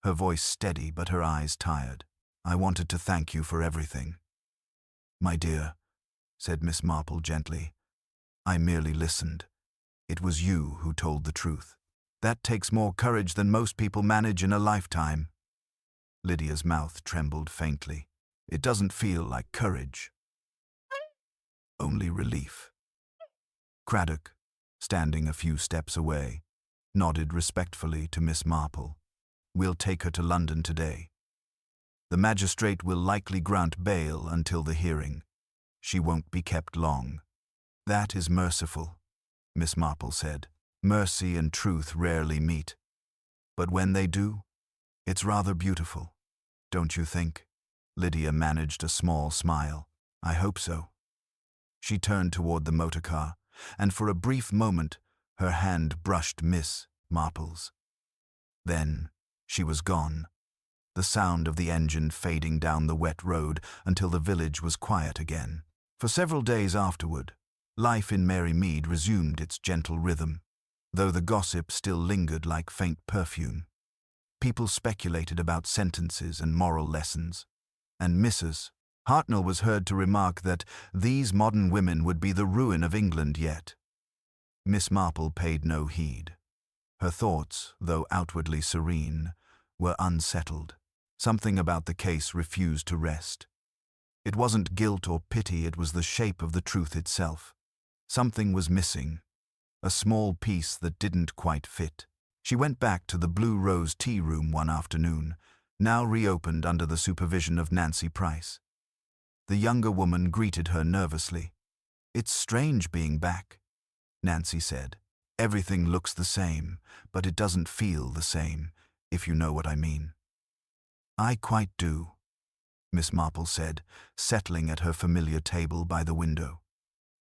her voice steady but her eyes tired. I wanted to thank you for everything. My dear, said Miss Marple gently, I merely listened. It was you who told the truth. That takes more courage than most people manage in a lifetime. Lydia's mouth trembled faintly. It doesn't feel like courage. Only relief. Craddock, standing a few steps away, nodded respectfully to Miss Marple. We'll take her to London today. The magistrate will likely grant bail until the hearing. She won't be kept long. That is merciful, Miss Marple said. Mercy and truth rarely meet. But when they do, it's rather beautiful, don't you think? Lydia managed a small smile. I hope so. She turned toward the motorcar, and for a brief moment, her hand brushed Miss Marple's. Then she was gone, the sound of the engine fading down the wet road until the village was quiet again. For several days afterward, life in Mary Mead resumed its gentle rhythm, though the gossip still lingered like faint perfume. People speculated about sentences and moral lessons, and Mrs. Hartnell was heard to remark that these modern women would be the ruin of England yet. Miss Marple paid no heed. Her thoughts, though outwardly serene, were unsettled. Something about the case refused to rest. It wasn't guilt or pity, it was the shape of the truth itself. Something was missing, a small piece that didn't quite fit. She went back to the Blue Rose Tea Room one afternoon, now reopened under the supervision of Nancy Price. The younger woman greeted her nervously. It's strange being back, Nancy said. Everything looks the same, but it doesn't feel the same, if you know what I mean. I quite do, Miss Marple said, settling at her familiar table by the window.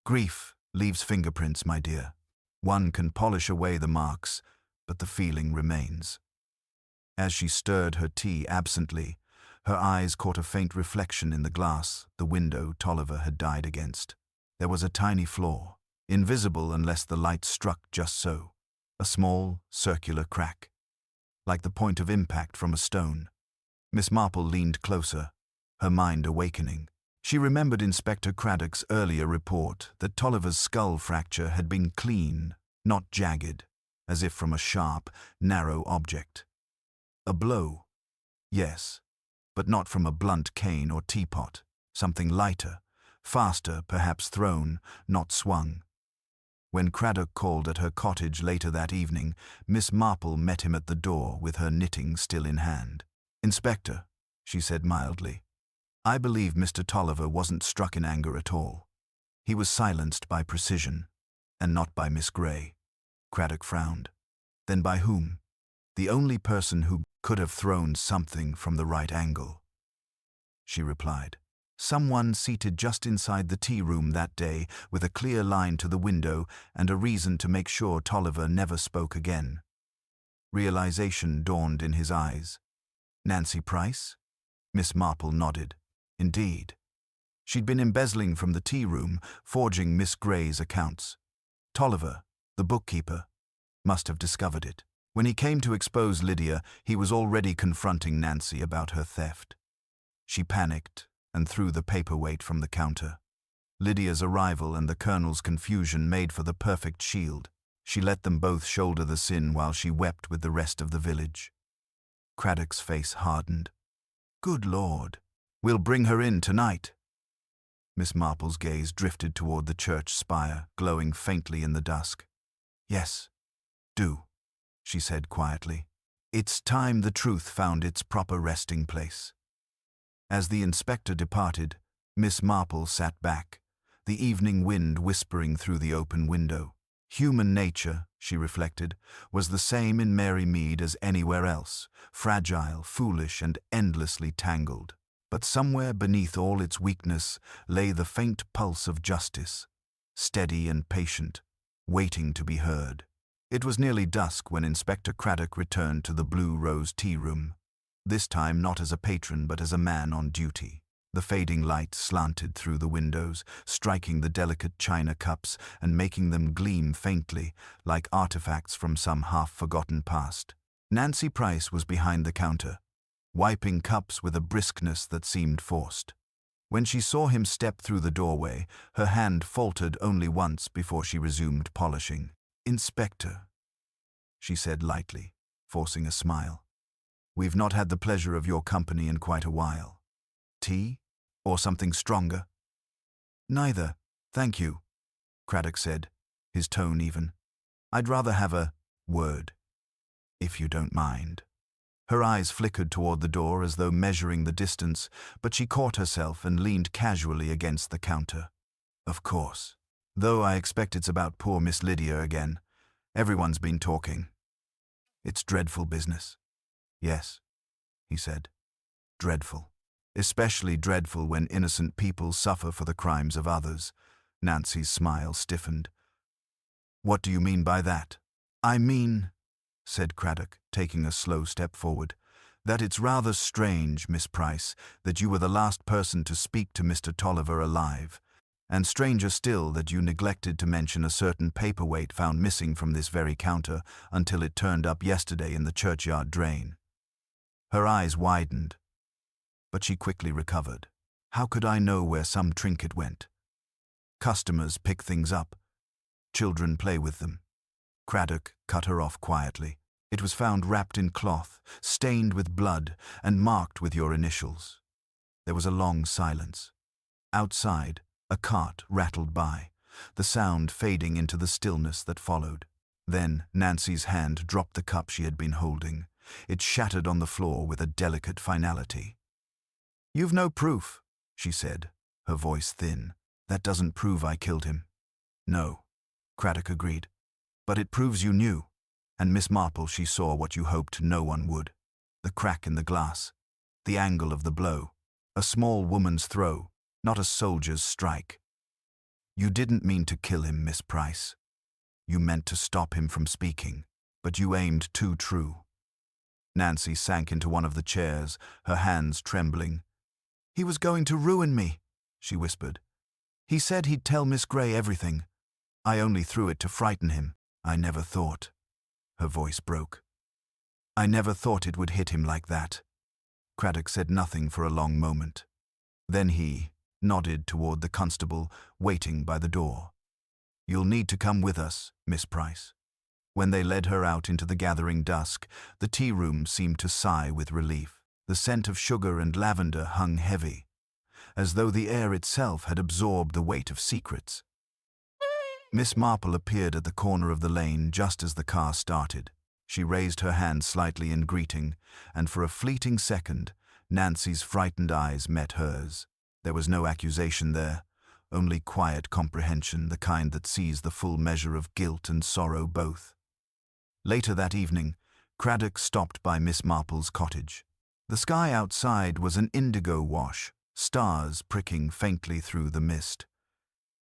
Grief leaves fingerprints, my dear. One can polish away the marks, but the feeling remains. As she stirred her tea absently, her eyes caught a faint reflection in the glass the window Tolliver had died against. There was a tiny flaw, invisible unless the light struck just so, a small, circular crack, like the point of impact from a stone. Miss Marple leaned closer, her mind awakening. She remembered Inspector Craddock's earlier report that Tolliver's skull fracture had been clean, not jagged, as if from a sharp, narrow object. A blow, yes, but not from a blunt cane or teapot, something lighter, faster, perhaps thrown, not swung. When Craddock called at her cottage later that evening, Miss Marple met him at the door with her knitting still in hand. "Inspector," she said mildly, "I believe Mr. Tolliver wasn't struck in anger at all. He was silenced by precision, and not by Miss Grey." Craddock frowned. "Then by whom?" "The only person who could have thrown something from the right angle," she replied. "Someone seated just inside the tea room that day with a clear line to the window and a reason to make sure Tolliver never spoke again." Realization dawned in his eyes. "Nancy Price?" Miss Marple nodded. "Indeed. She'd been embezzling from the tea room, forging Miss Grey's accounts. Tolliver, the bookkeeper, must have discovered it. When he came to expose Lydia, he was already confronting Nancy about her theft. She panicked and threw the paperweight from the counter. Lydia's arrival and the Colonel's confusion made for the perfect shield. She let them both shoulder the sin while she wept with the rest of the village." Craddock's face hardened. "Good Lord. We'll bring her in tonight." Miss Marple's gaze drifted toward the church spire, glowing faintly in the dusk. "Yes, do," she said quietly. "It's time the truth found its proper resting place." As the inspector departed, Miss Marple sat back, the evening wind whispering through the open window. Human nature, she reflected, was the same in Mary Mead as anywhere else, fragile, foolish, and endlessly tangled. But somewhere beneath all its weakness lay the faint pulse of justice, steady and patient, waiting to be heard. It was nearly dusk when Inspector Craddock returned to the Blue Rose tea room, this time not as a patron but as a man on duty. The fading light slanted through the windows, striking the delicate china cups and making them gleam faintly, like artifacts from some half-forgotten past. Nancy Price was behind the counter, wiping cups with a briskness that seemed forced. When she saw him step through the doorway, her hand faltered only once before she resumed polishing. "Inspector," she said lightly, forcing a smile. "We've not had the pleasure of your company in quite a while. Tea? Or something stronger?" "Neither, thank you," Craddock said, his tone even. "I'd rather have a word, if you don't mind." Her eyes flickered toward the door as though measuring the distance, but she caught herself and leaned casually against the counter. "Of course. Though I expect it's about poor Miss Lydia again. Everyone's been talking. It's dreadful business." "Yes," he said. "Dreadful. Especially dreadful when innocent people suffer for the crimes of others." Nancy's smile stiffened. "What do you mean by that?" "I mean," said Craddock, taking a slow step forward, "that it's rather strange, Miss Price, that you were the last person to speak to Mr. Tolliver alive, and stranger still that you neglected to mention a certain paperweight found missing from this very counter until it turned up yesterday in the churchyard drain." Her eyes widened, but she quickly recovered. "How could I know where some trinket went? Customers pick things up. Children play with them." Craddock cut her off quietly. "It was found wrapped in cloth, stained with blood, and marked with your initials." There was a long silence. Outside, a cart rattled by, the sound fading into the stillness that followed. Then Nancy's hand dropped the cup she had been holding. It shattered on the floor with a delicate finality. "You've no proof," she said, her voice thin. "That doesn't prove I killed him." "No," Craddock agreed. "But it proves you knew." And Miss Marple, she saw what you hoped no one would. The crack in the glass, the angle of the blow. A small woman's throw, not a soldier's strike. You didn't mean to kill him, Miss Price. You meant to stop him from speaking, but you aimed too true. Nancy sank into one of the chairs, her hands trembling. He was going to ruin me, she whispered. He said he'd tell Miss Grey everything. I only threw it to frighten him. I never thought. Her voice broke. I never thought it would hit him like that. Craddock said nothing for a long moment. Then he nodded toward the constable waiting by the door. You'll need to come with us, Miss Price. When they led her out into the gathering dusk, the tea-room seemed to sigh with relief. The scent of sugar and lavender hung heavy, as though the air itself had absorbed the weight of secrets. Miss Marple appeared at the corner of the lane just as the car started. She raised her hand slightly in greeting, and for a fleeting second, Nancy's frightened eyes met hers. There was no accusation there, only quiet comprehension, the kind that sees the full measure of guilt and sorrow both. Later that evening, Craddock stopped by Miss Marple's cottage. The sky outside was an indigo wash, stars pricking faintly through the mist.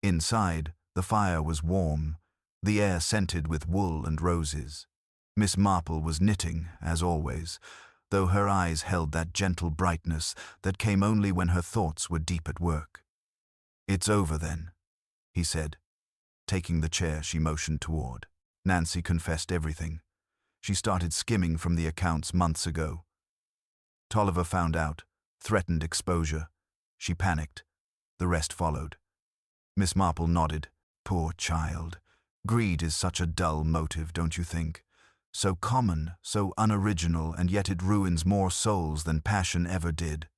Inside, the fire was warm, the air scented with wool and roses. Miss Marple was knitting, as always, though her eyes held that gentle brightness that came only when her thoughts were deep at work. It's over then, he said, taking the chair she motioned toward. Nancy confessed everything. She started skimming from the accounts months ago. Tolliver found out, threatened exposure. She panicked. The rest followed. Miss Marple nodded. Poor child. Greed is such a dull motive, don't you think? So common, so unoriginal, and yet it ruins more souls than passion ever did.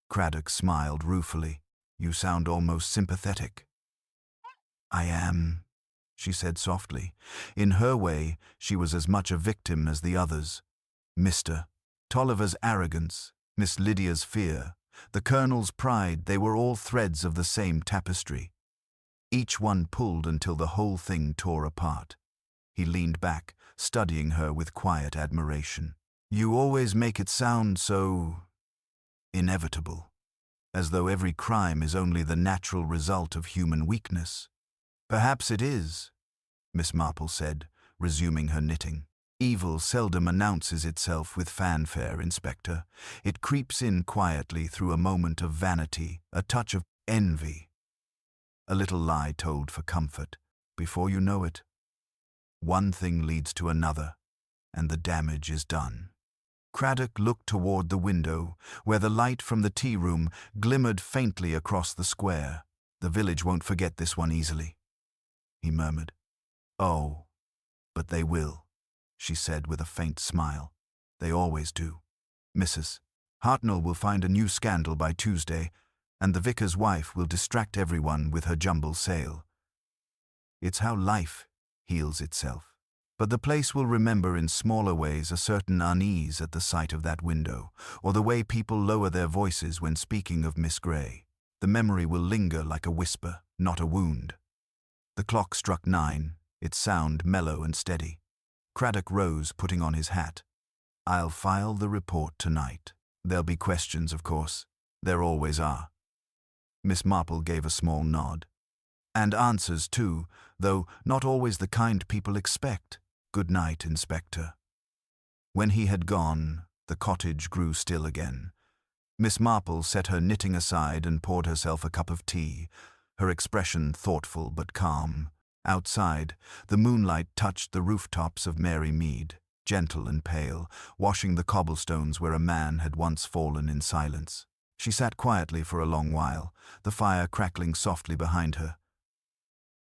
Craddock smiled ruefully. You sound almost sympathetic. I am, she said softly. In her way, she was as much a victim as the others. Mr. Tolliver's arrogance, Miss Lydia's fear, the Colonel's pride, they were all threads of the same tapestry. Each one pulled until the whole thing tore apart. He leaned back, studying her with quiet admiration. You always make it sound so inevitable, as though every crime is only the natural result of human weakness. Perhaps it is, Miss Marple said, resuming her knitting. Evil seldom announces itself with fanfare, Inspector. It creeps in quietly through a moment of vanity, a touch of envy. A little lie told for comfort. Before you know it, one thing leads to another, and the damage is done. Craddock looked toward the window, where the light from the tea-room glimmered faintly across the square. The village won't forget this one easily, he murmured. Oh, but they will, she said with a faint smile. They always do. Mrs. Hartnell will find a new scandal by Tuesday, and the vicar's wife will distract everyone with her jumble sale. It's how life heals itself. But the place will remember in smaller ways a certain unease at the sight of that window, or the way people lower their voices when speaking of Miss Grey. The memory will linger like a whisper, not a wound. The clock struck 9, its sound mellow and steady. Craddock rose, putting on his hat. I'll file the report tonight. There'll be questions, of course. There always are. Miss Marple gave a small nod. And answers, too, though not always the kind people expect. Good night, Inspector. When he had gone, the cottage grew still again. Miss Marple set her knitting aside and poured herself a cup of tea, her expression thoughtful but calm. Outside, the moonlight touched the rooftops of Mary Mead, gentle and pale, washing the cobblestones where a man had once fallen in silence. She sat quietly for a long while, the fire crackling softly behind her.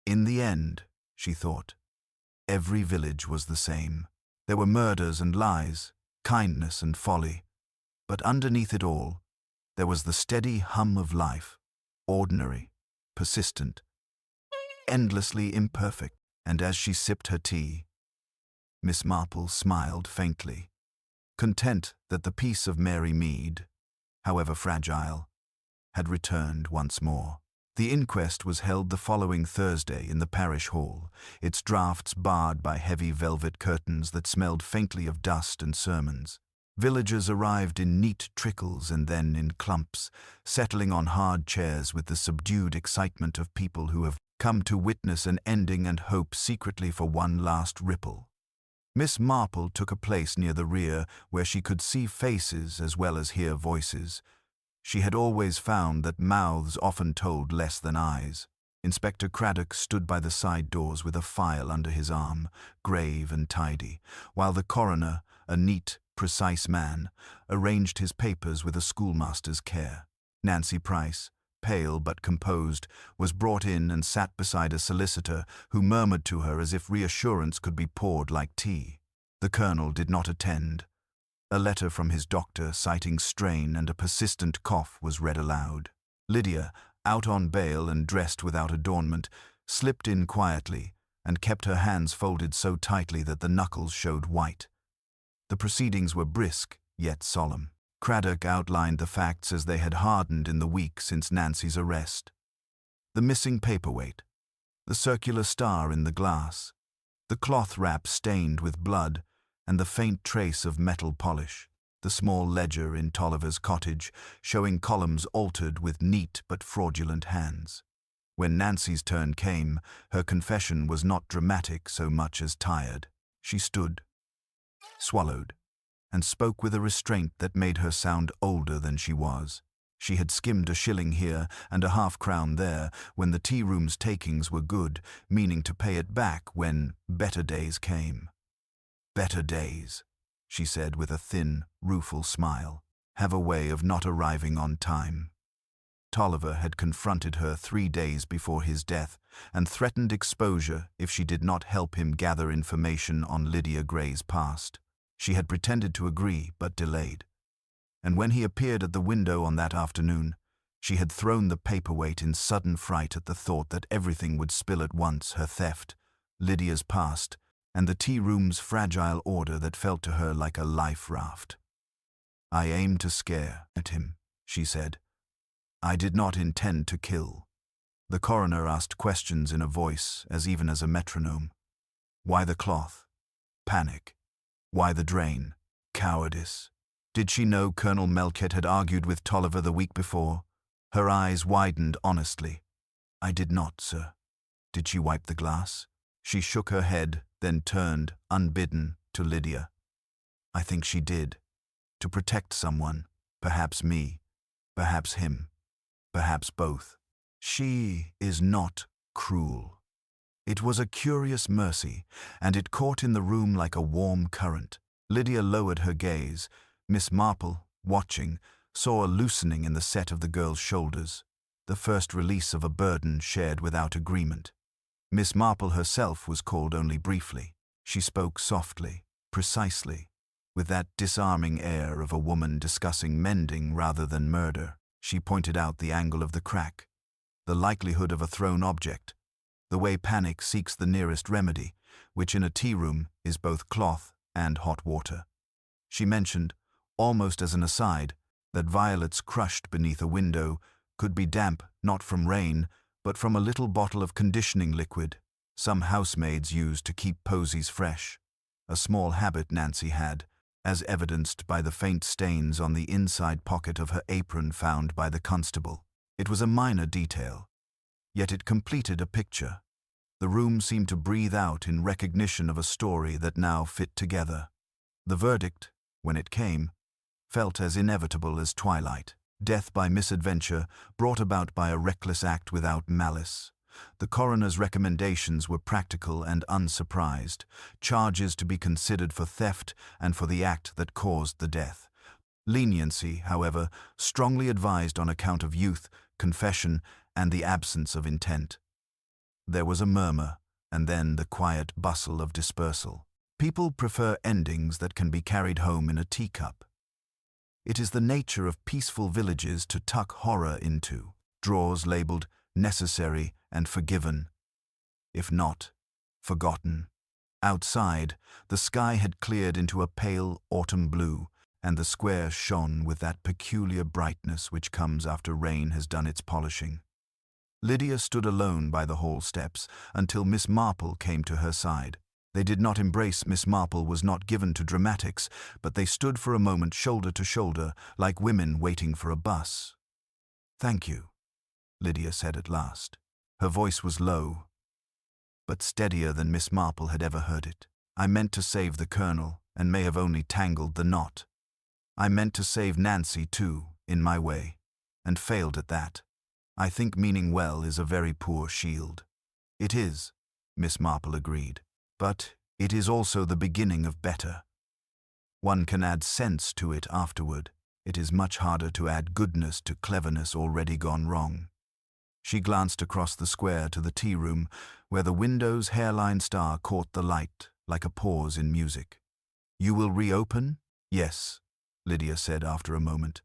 In the end, she thought, every village was the same. There were murders and lies, kindness and folly. But underneath it all, there was the steady hum of life, ordinary, persistent, endlessly imperfect. And as she sipped her tea, Miss Marple smiled faintly, content that the peace of Mary Mead, however fragile, had returned once more. The inquest was held the following Thursday in the parish hall, its drafts barred by heavy velvet curtains that smelled faintly of dust and sermons. Villagers arrived in neat trickles and then in clumps, settling on hard chairs with the subdued excitement of people who have come to witness an ending and hope secretly for one last ripple. Miss Marple took a place near the rear where she could see faces as well as hear voices. She had always found that mouths often told less than eyes. Inspector Craddock stood by the side doors with a file under his arm, grave and tidy, while the coroner, a neat, precise man, arranged his papers with a schoolmaster's care. Nancy Price, pale but composed, was brought in and sat beside a solicitor who murmured to her as if reassurance could be poured like tea. The colonel did not attend. A letter from his doctor citing strain and a persistent cough was read aloud. Lydia, out on bail and dressed without adornment, slipped in quietly and kept her hands folded so tightly that the knuckles showed white. The proceedings were brisk, yet solemn. Craddock outlined the facts as they had hardened in the week since Nancy's arrest. The missing paperweight, the circular star in the glass, the cloth wrap stained with blood, and the faint trace of metal polish. The small ledger in Tolliver's cottage, showing columns altered with neat but fraudulent hands. When Nancy's turn came, her confession was not dramatic so much as tired. She stood, swallowed, and spoke with a restraint that made her sound older than she was. She had skimmed a shilling here and a half-crown there when the tea-room's takings were good, meaning to pay it back when better days came. Better days, she said with a thin, rueful smile, have a way of not arriving on time. Tolliver had confronted her 3 days before his death and threatened exposure if she did not help him gather information on Lydia Gray's past. She had pretended to agree, but delayed. And when he appeared at the window on that afternoon, she had thrown the paperweight in sudden fright at the thought that everything would spill at once: her theft, Lydia's past, and the tea-room's fragile order that felt to her like a life raft. "I aimed to scare at him," she said. "I did not intend to kill." The coroner asked questions in a voice as even as a metronome. Why the cloth? Panic. Why the drain? Cowardice. Did she know Colonel Melchett had argued with Tolliver the week before? Her eyes widened honestly. "I did not, sir." "Did she wipe the glass?" She shook her head, then turned, unbidden, to Lydia. "I think she did. To protect someone. Perhaps me. Perhaps him. Perhaps both. She is not cruel." It was a curious mercy, and it caught in the room like a warm current. Lydia lowered her gaze. Miss Marple, watching, saw a loosening in the set of the girl's shoulders, the first release of a burden shared without agreement. Miss Marple herself was called only briefly. She spoke softly, precisely, with that disarming air of a woman discussing mending rather than murder. She pointed out the angle of the crack, the likelihood of a thrown object, the way panic seeks the nearest remedy, which in a tea-room is both cloth and hot water. She mentioned, almost as an aside, that violets crushed beneath a window could be damp not from rain, but from a little bottle of conditioning liquid some housemaids used to keep posies fresh, a small habit Nancy had, as evidenced by the faint stains on the inside pocket of her apron found by the constable. It was a minor detail, yet it completed a picture. The room seemed to breathe out in recognition of a story that now fit together. The verdict, when it came, felt as inevitable as twilight. Death by misadventure, brought about by a reckless act without malice. The coroner's recommendations were practical and unsurprised. Charges to be considered for theft and for the act that caused the death. Leniency, however, strongly advised on account of youth, confession, and the absence of intent. There was a murmur, and then the quiet bustle of dispersal. People prefer endings that can be carried home in a teacup. It is the nature of peaceful villages to tuck horror into drawers labeled necessary and forgiven, if not forgotten. Outside, the sky had cleared into a pale autumn blue, and the square shone with that peculiar brightness which comes after rain has done its polishing. Lydia stood alone by the hall steps until Miss Marple came to her side. They did not embrace. Miss Marple was not given to dramatics, but they stood for a moment shoulder to shoulder, like women waiting for a bus. "Thank you," Lydia said at last. Her voice was low, but steadier than Miss Marple had ever heard it. "I meant to save the Colonel, and may have only tangled the knot. I meant to save Nancy, too, in my way, and failed at that. I think meaning well is a very poor shield." "It is," Miss Marple agreed. "But it is also the beginning of better. One can add sense to it afterward. It is much harder to add goodness to cleverness already gone wrong." She glanced across the square to the tea room, where the window's hairline star caught the light like a pause in music. "You will reopen?" "Yes," Lydia said after a moment.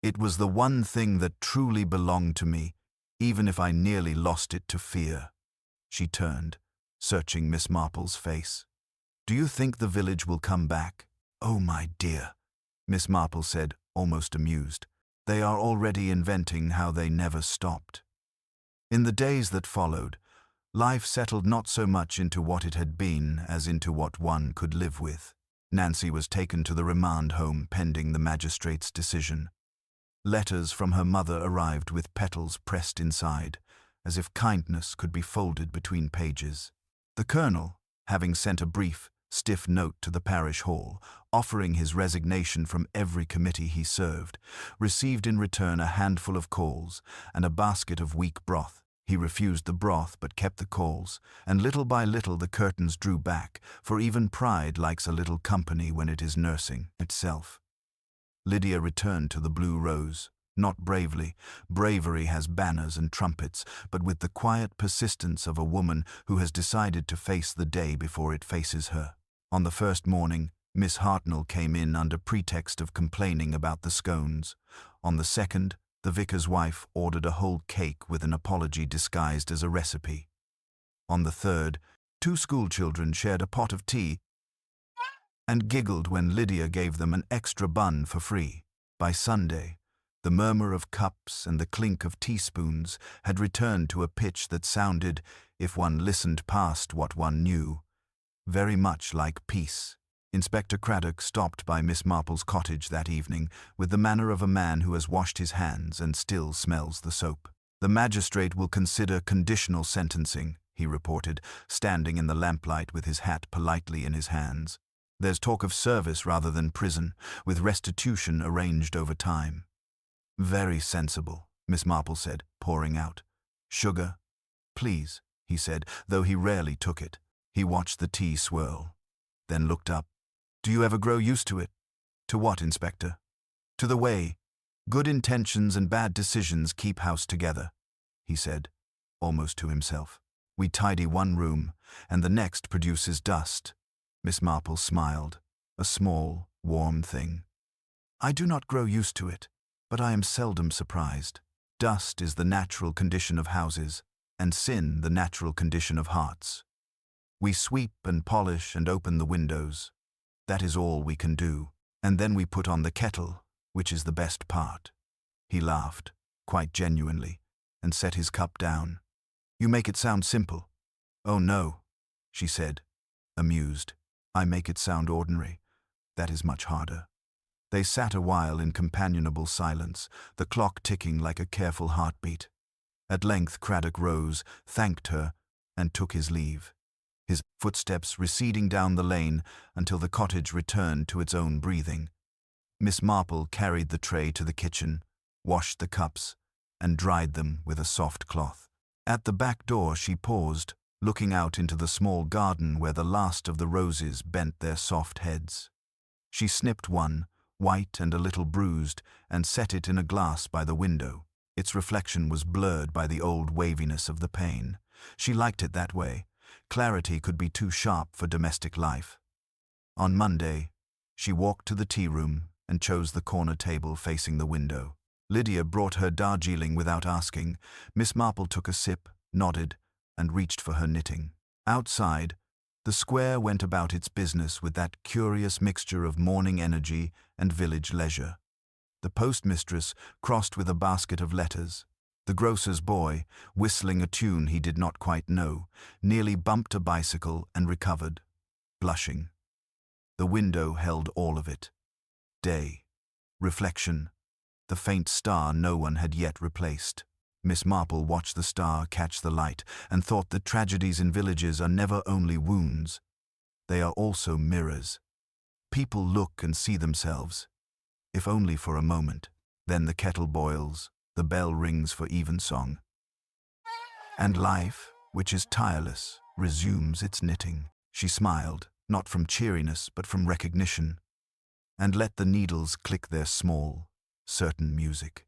"It was the one thing that truly belonged to me, even if I nearly lost it to fear." She turned, searching Miss Marple's face. "Do you think the village will come back?" "Oh, my dear," Miss Marple said, almost amused. "They are already inventing how they never stopped." In the days that followed, life settled not so much into what it had been as into what one could live with. Nancy was taken to the remand home pending the magistrate's decision. Letters from her mother arrived with petals pressed inside, as if kindness could be folded between pages. The Colonel, having sent a brief, stiff note to the parish hall, offering his resignation from every committee he served, received in return a handful of calls and a basket of weak broth. He refused the broth but kept the calls, and little by little the curtains drew back, for even pride likes a little company when it is nursing itself. Lydia returned to the Blue Rose, not bravely. Bravery has banners and trumpets, but with the quiet persistence of a woman who has decided to face the day before it faces her. On the first morning, Miss Hartnell came in under pretext of complaining about the scones. On the second, the vicar's wife ordered a whole cake with an apology disguised as a recipe. On the third, 2 schoolchildren shared a pot of tea and giggled when Lydia gave them an extra bun for free. By Sunday, the murmur of cups and the clink of teaspoons had returned to a pitch that sounded, if one listened past what one knew, very much like peace. Inspector Craddock stopped by Miss Marple's cottage that evening with the manner of a man who has washed his hands and still smells the soap. "The magistrate will consider conditional sentencing," he reported, standing in the lamplight with his hat politely in his hands. "There's talk of service rather than prison, with restitution arranged over time." "Very sensible," Miss Marple said, pouring out. "Sugar?" "Please," he said, though he rarely took it. He watched the tea swirl, then looked up. "Do you ever grow used to it?" "To what, Inspector?" "To the way good intentions and bad decisions keep house together," he said, almost to himself. "We tidy one room, and the next produces dust." Miss Marple smiled, a small, warm thing. "I do not grow used to it, but I am seldom surprised. Dust is the natural condition of houses, and sin the natural condition of hearts. We sweep and polish and open the windows. That is all we can do, and then we put on the kettle, which is the best part." He laughed, quite genuinely, and set his cup down. "You make it sound simple." "Oh no," she said, amused. "I make it sound ordinary. That is much harder." They sat a while in companionable silence, the clock ticking like a careful heartbeat. At length Craddock rose, thanked her, and took his leave, his footsteps receding down the lane until the cottage returned to its own breathing. Miss Marple carried the tray to the kitchen, washed the cups, and dried them with a soft cloth. At the back door she paused, looking out into the small garden where the last of the roses bent their soft heads. She snipped one, white and a little bruised, and set it in a glass by the window. Its reflection was blurred by the old waviness of the pane. She liked it that way. Clarity could be too sharp for domestic life. On Monday, she walked to the tea room and chose the corner table facing the window. Lydia brought her Darjeeling without asking. Miss Marple took a sip, nodded, and reached for her knitting. Outside, the square went about its business with that curious mixture of morning energy and village leisure. The postmistress crossed with a basket of letters. The grocer's boy, whistling a tune he did not quite know, nearly bumped a bicycle and recovered. blushing. The window held all of it. Day, reflection, the faint star no one had yet replaced. Miss Marple watched the star catch the light and thought that tragedies in villages are never only wounds. They are also mirrors. People look and see themselves, if only for a moment. Then the kettle boils, the bell rings for evensong. And life, which is tireless, resumes its knitting. She smiled, not from cheeriness but from recognition, and let the needles click their small, certain music.